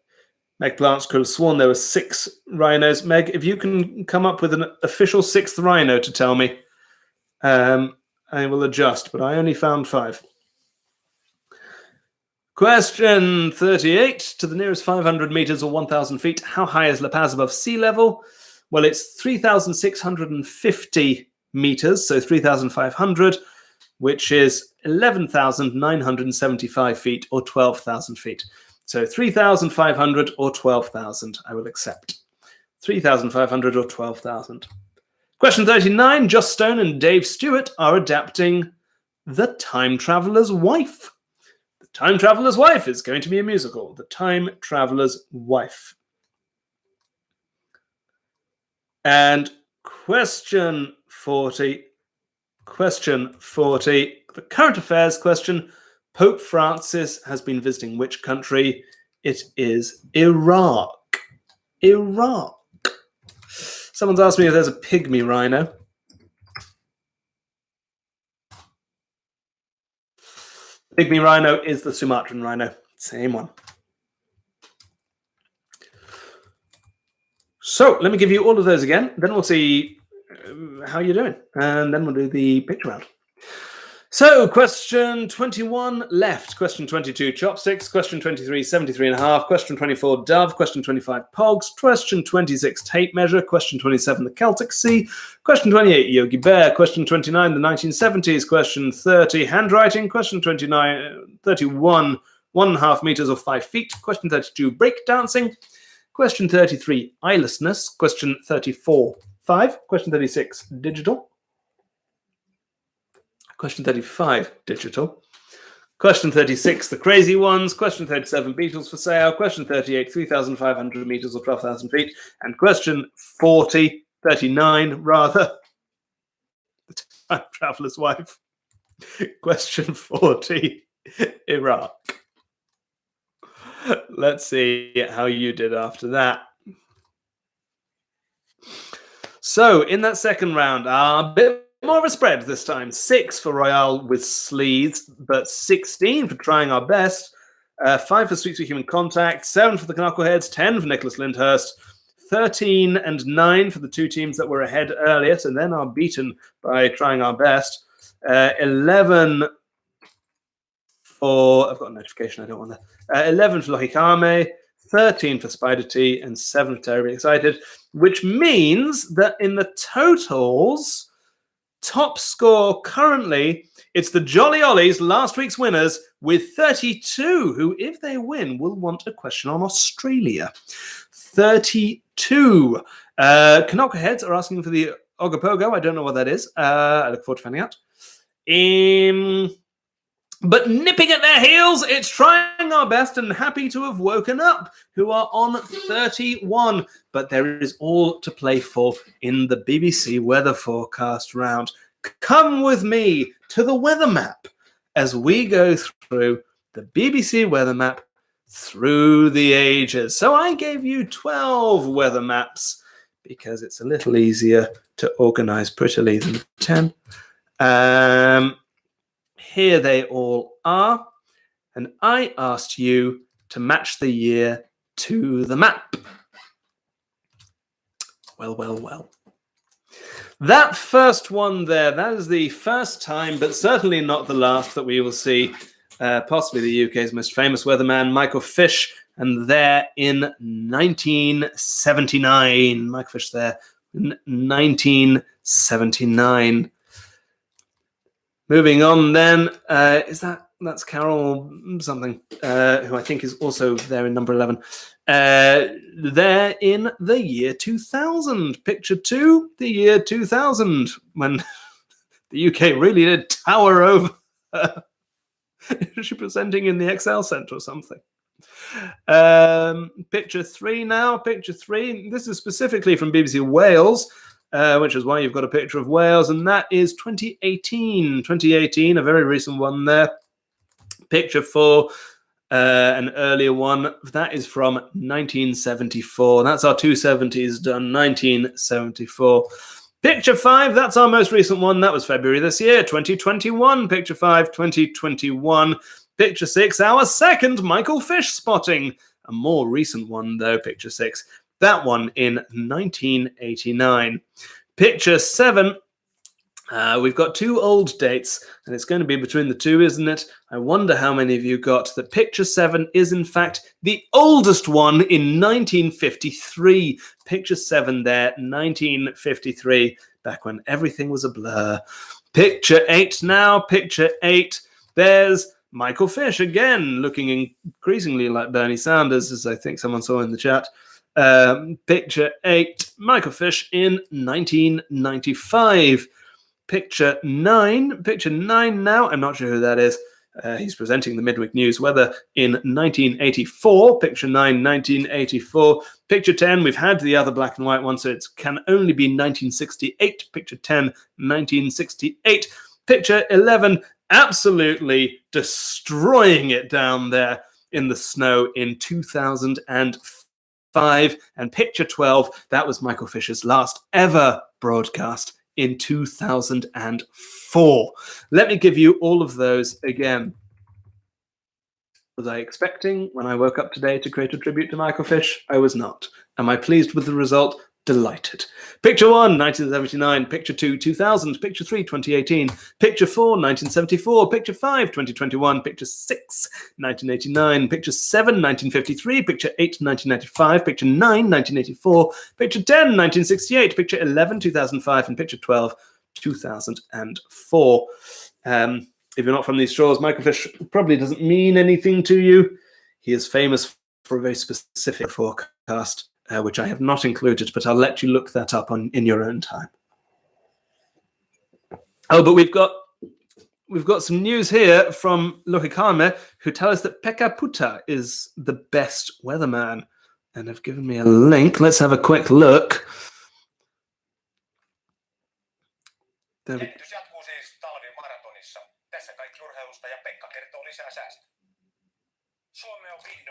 Meg Plants could have sworn there were 6 rhinos. Meg, if you can come up with an official 6th rhino to tell me, I will adjust, but I only found 5. Question 38. To the nearest 500 meters or 1,000 feet, how high is La Paz above sea level? Well, it's 3,650 meters, so 3,500, which is 11,975 feet or 12,000 feet. So 3,500 or 12,000, I will accept. 3,500 or 12,000. Question 39, Joss Stone and Dave Stewart are adapting The Time Traveler's Wife. The Time Traveler's Wife is going to be a musical. The Time Traveler's Wife. And question 40, the current affairs question. Pope Francis has been visiting which country? It is Iraq. Iraq. Someone's asked me if there's a pygmy rhino. Pygmy rhino is the Sumatran rhino. Same one. So let me give you all of those again. Then we'll see how you're doing. And then we'll do the picture round. So question 21 left. Question 22 chopsticks. Question 23 73.5. Question 24 dove. Question 25 pogs. Question 26 tape measure. Question 27 the Celtic Sea. Question 28 Yogi Bear. Question 29 the 1970s. Question 30 handwriting. Question 31 1.5 meters or 5 feet. Question 32 breakdancing. Question 33 eyelessness. Question 34 5. Question 36 digital. Question 35, digital. Question 36, the crazy ones. Question 37, Beatles for sale. Question 38, 3,500 meters or 12,000 feet. And question 39, rather, the Time Traveler's Wife. Question 40, Iraq. Let's see how you did after that. So, in that second round, a bit more of a spread this time. 6 for Royale with Sleeves, but 16 for Trying Our Best. 5 for Sweets with Human Contact. 7 for the Knuckleheads. 10 for Nicholas Lyndhurst. 13 and 9 for the two teams that were ahead earlier, so then are beaten by Trying Our Best. 11 for... I've got a notification, I don't want that. 11 for Lohikame. 13 for Spider T. And 7 for Terribly Excited, which means that in the totals... Top score currently, it's the Jolly Ollies, last week's winners, with 32, who, if they win, will want a question on Australia. 32. Knuckleheads are asking for the Ogopogo. I don't know what that is. I look forward to finding out. But nipping at their heels, it's Trying Our Best and Happy to Have Woken Up, who are on 31. But there is all to play for in the BBC weather forecast round. Come with me to the weather map as we go through the BBC weather map through the ages. So I gave you 12 weather maps because it's a little easier to organize prettily than 10. Here they all are, and I asked you to match the year to the map. Well, well, well. That first one there, that is the first time, but certainly not the last, that we will see possibly the UK's most famous weatherman, Michael Fish, and there in 1979. Michael Fish there in 1979. Moving on then, that's Carol something, who I think is also there in number 11. There in the year 2000. Picture 2, the year 2000, when the UK really did tower over. Is she presenting in the Excel Centre or something? Picture 3 now. Picture 3. This is specifically from BBC Wales. Which is why you've got a picture of Wales, and that is 2018. 2018, a very recent one there. Picture 4, an earlier one. That is from 1974. That's our 270s done, 1974. Picture 5, that's our most recent one. That was February this year, 2021. Picture 5, 2021. Picture 6, our second Michael Fish spotting. A more recent one, though, picture 6. That one in 1989. Picture 7, We've got 2 old dates, and it's going to be between the 2, isn't it? I wonder how many of you got that picture 7 is, in fact, the oldest one in 1953. Picture 7 there, 1953, back when everything was a blur. Picture 8 now, picture 8. There's Michael Fish again, looking increasingly like Bernie Sanders, as I think someone saw in the chat. Picture 8, Michael Fish in 1995. Picture 9 now. I'm not sure who that is. He's presenting the midweek news weather in 1984. Picture 9, 1984. Picture 10, we've had the other black and white one, so it can only be 1968. Picture 10, 1968. Picture 11, absolutely destroying it down there in the snow in 2005. And picture 12, that was Michael Fish's last ever broadcast in 2004. Let me give you all of those again. Was I expecting when I woke up today to create a tribute to Michael Fish? I was not. Am I pleased with the result? Delighted. Picture 1, 1979. Picture 2, 2000. Picture 3, 2018. Picture 4, 1974. Picture 5, 2021. Picture 6, 1989. Picture 7, 1953. Picture 8, 1995. Picture 9, 1984. Picture 10, 1968. Picture 11, 2005. And picture 12, 2004. If you're not from these shores, Michael Fish probably doesn't mean anything to you. He is famous for a very specific forecast, which I have not included, but I'll let you look that up in your own time. Oh, but we've got some news here from Lohikame, who tell us that Pekka Puta is the best weatherman, and have given me a link. Let's have a quick look. There we go.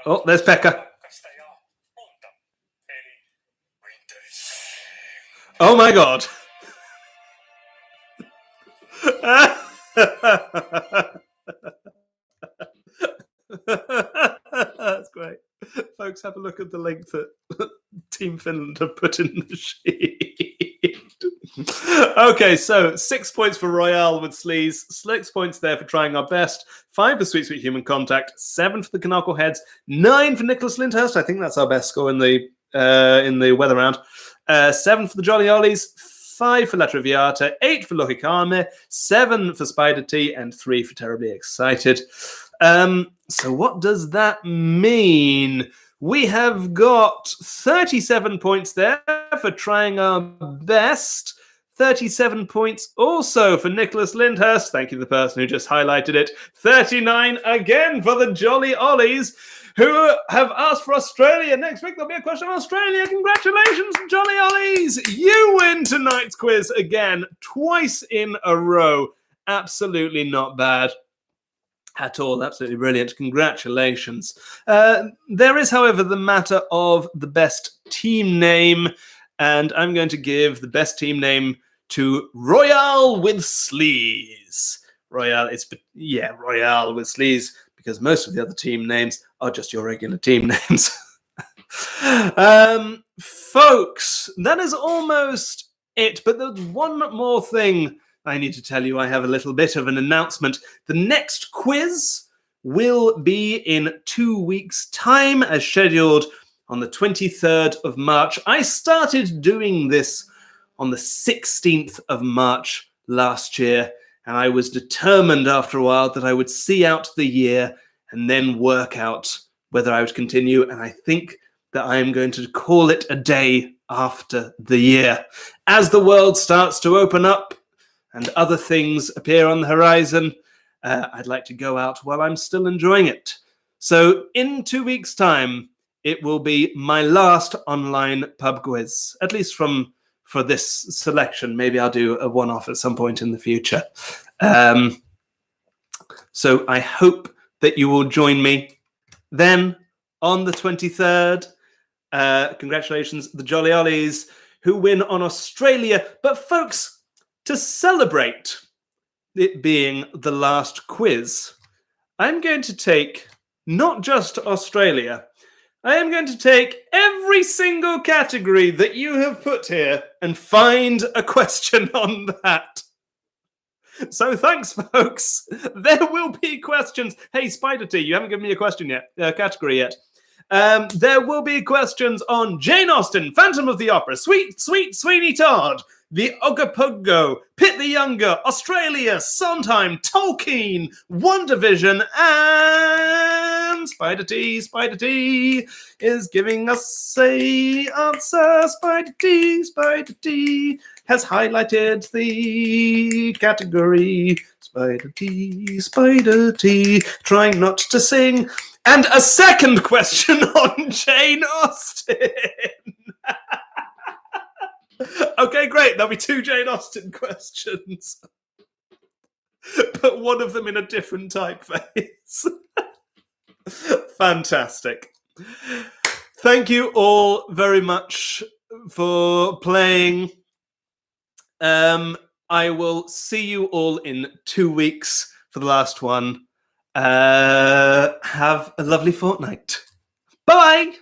Oh, there's Pekka. Oh my God. That's great. Folks, have a look at the link that Team Finland have put in the sheet. Okay, so 6 points for Royale with Sleaze, 6 points there for trying our best, 5 for Sweet Sweet Human Contact, 7 for the Canarkle Heads, 9 for Nicholas Lyndhurst. I think that's our best score in the weather round. 7 for the Jolly Ollies, 5 for La Traviata, 8 for Lohikame, 7 for Spider Tea, and 3 for Terribly Excited. So what does that mean? We have got 37 points there for trying our best. 37 points also for Nicholas Lyndhurst. Thank you, the person who just highlighted it. 39 again for the Jolly Ollies, who have asked for Australia. Next week there'll be a question of Australia. Congratulations, Jolly Ollies. You win tonight's quiz again, twice in a row. Absolutely not bad at all. Absolutely brilliant. Congratulations. There is, however, the matter of the best team name, and I'm going to give the best team name to Royale with Sleaze. Royale with Sleaze, because most of the other team names are just your regular team names. Folks, that is almost it, but there's one more thing I need to tell you. I have a little bit of an announcement. The next quiz will be in 2 weeks' time, as scheduled on the 23rd of March. I started doing this on the 16th of March last year, and I was determined after a while that I would see out the year and then work out whether I would continue, and I think that I am going to call it a day after the year. As the world starts to open up and other things appear on the horizon, I'd like to go out while I'm still enjoying it. So in 2 weeks' time, it will be my last online pub quiz, at least for this selection. Maybe I'll do a one-off at some point in the future. So I hope that you will join me then on the 23rd. Congratulations, the Jolly Ollies, who win on Australia. But folks, to celebrate it being the last quiz, I'm going to take not just Australia, I am going to take every single category that you have put here and find a question on that. So thanks, folks. There will be questions. Hey, Spider T, you haven't given me a question yet, category yet. There will be questions on Jane Austen, Phantom of the Opera, Sweet Sweeney Todd, The Ogopogo, Pitt the Younger, Australia, Sondheim, Tolkien, WandaVision, and Spider T is giving us a answer. Spider T has highlighted the category. Spider T, trying not to sing. And a second question on Jane Austen. Okay, great. There'll be 2 Jane Austen questions. But one of them in a different typeface. Fantastic. Thank you all very much for playing. I will see you all in 2 weeks for the last one. Have a lovely fortnight. Bye!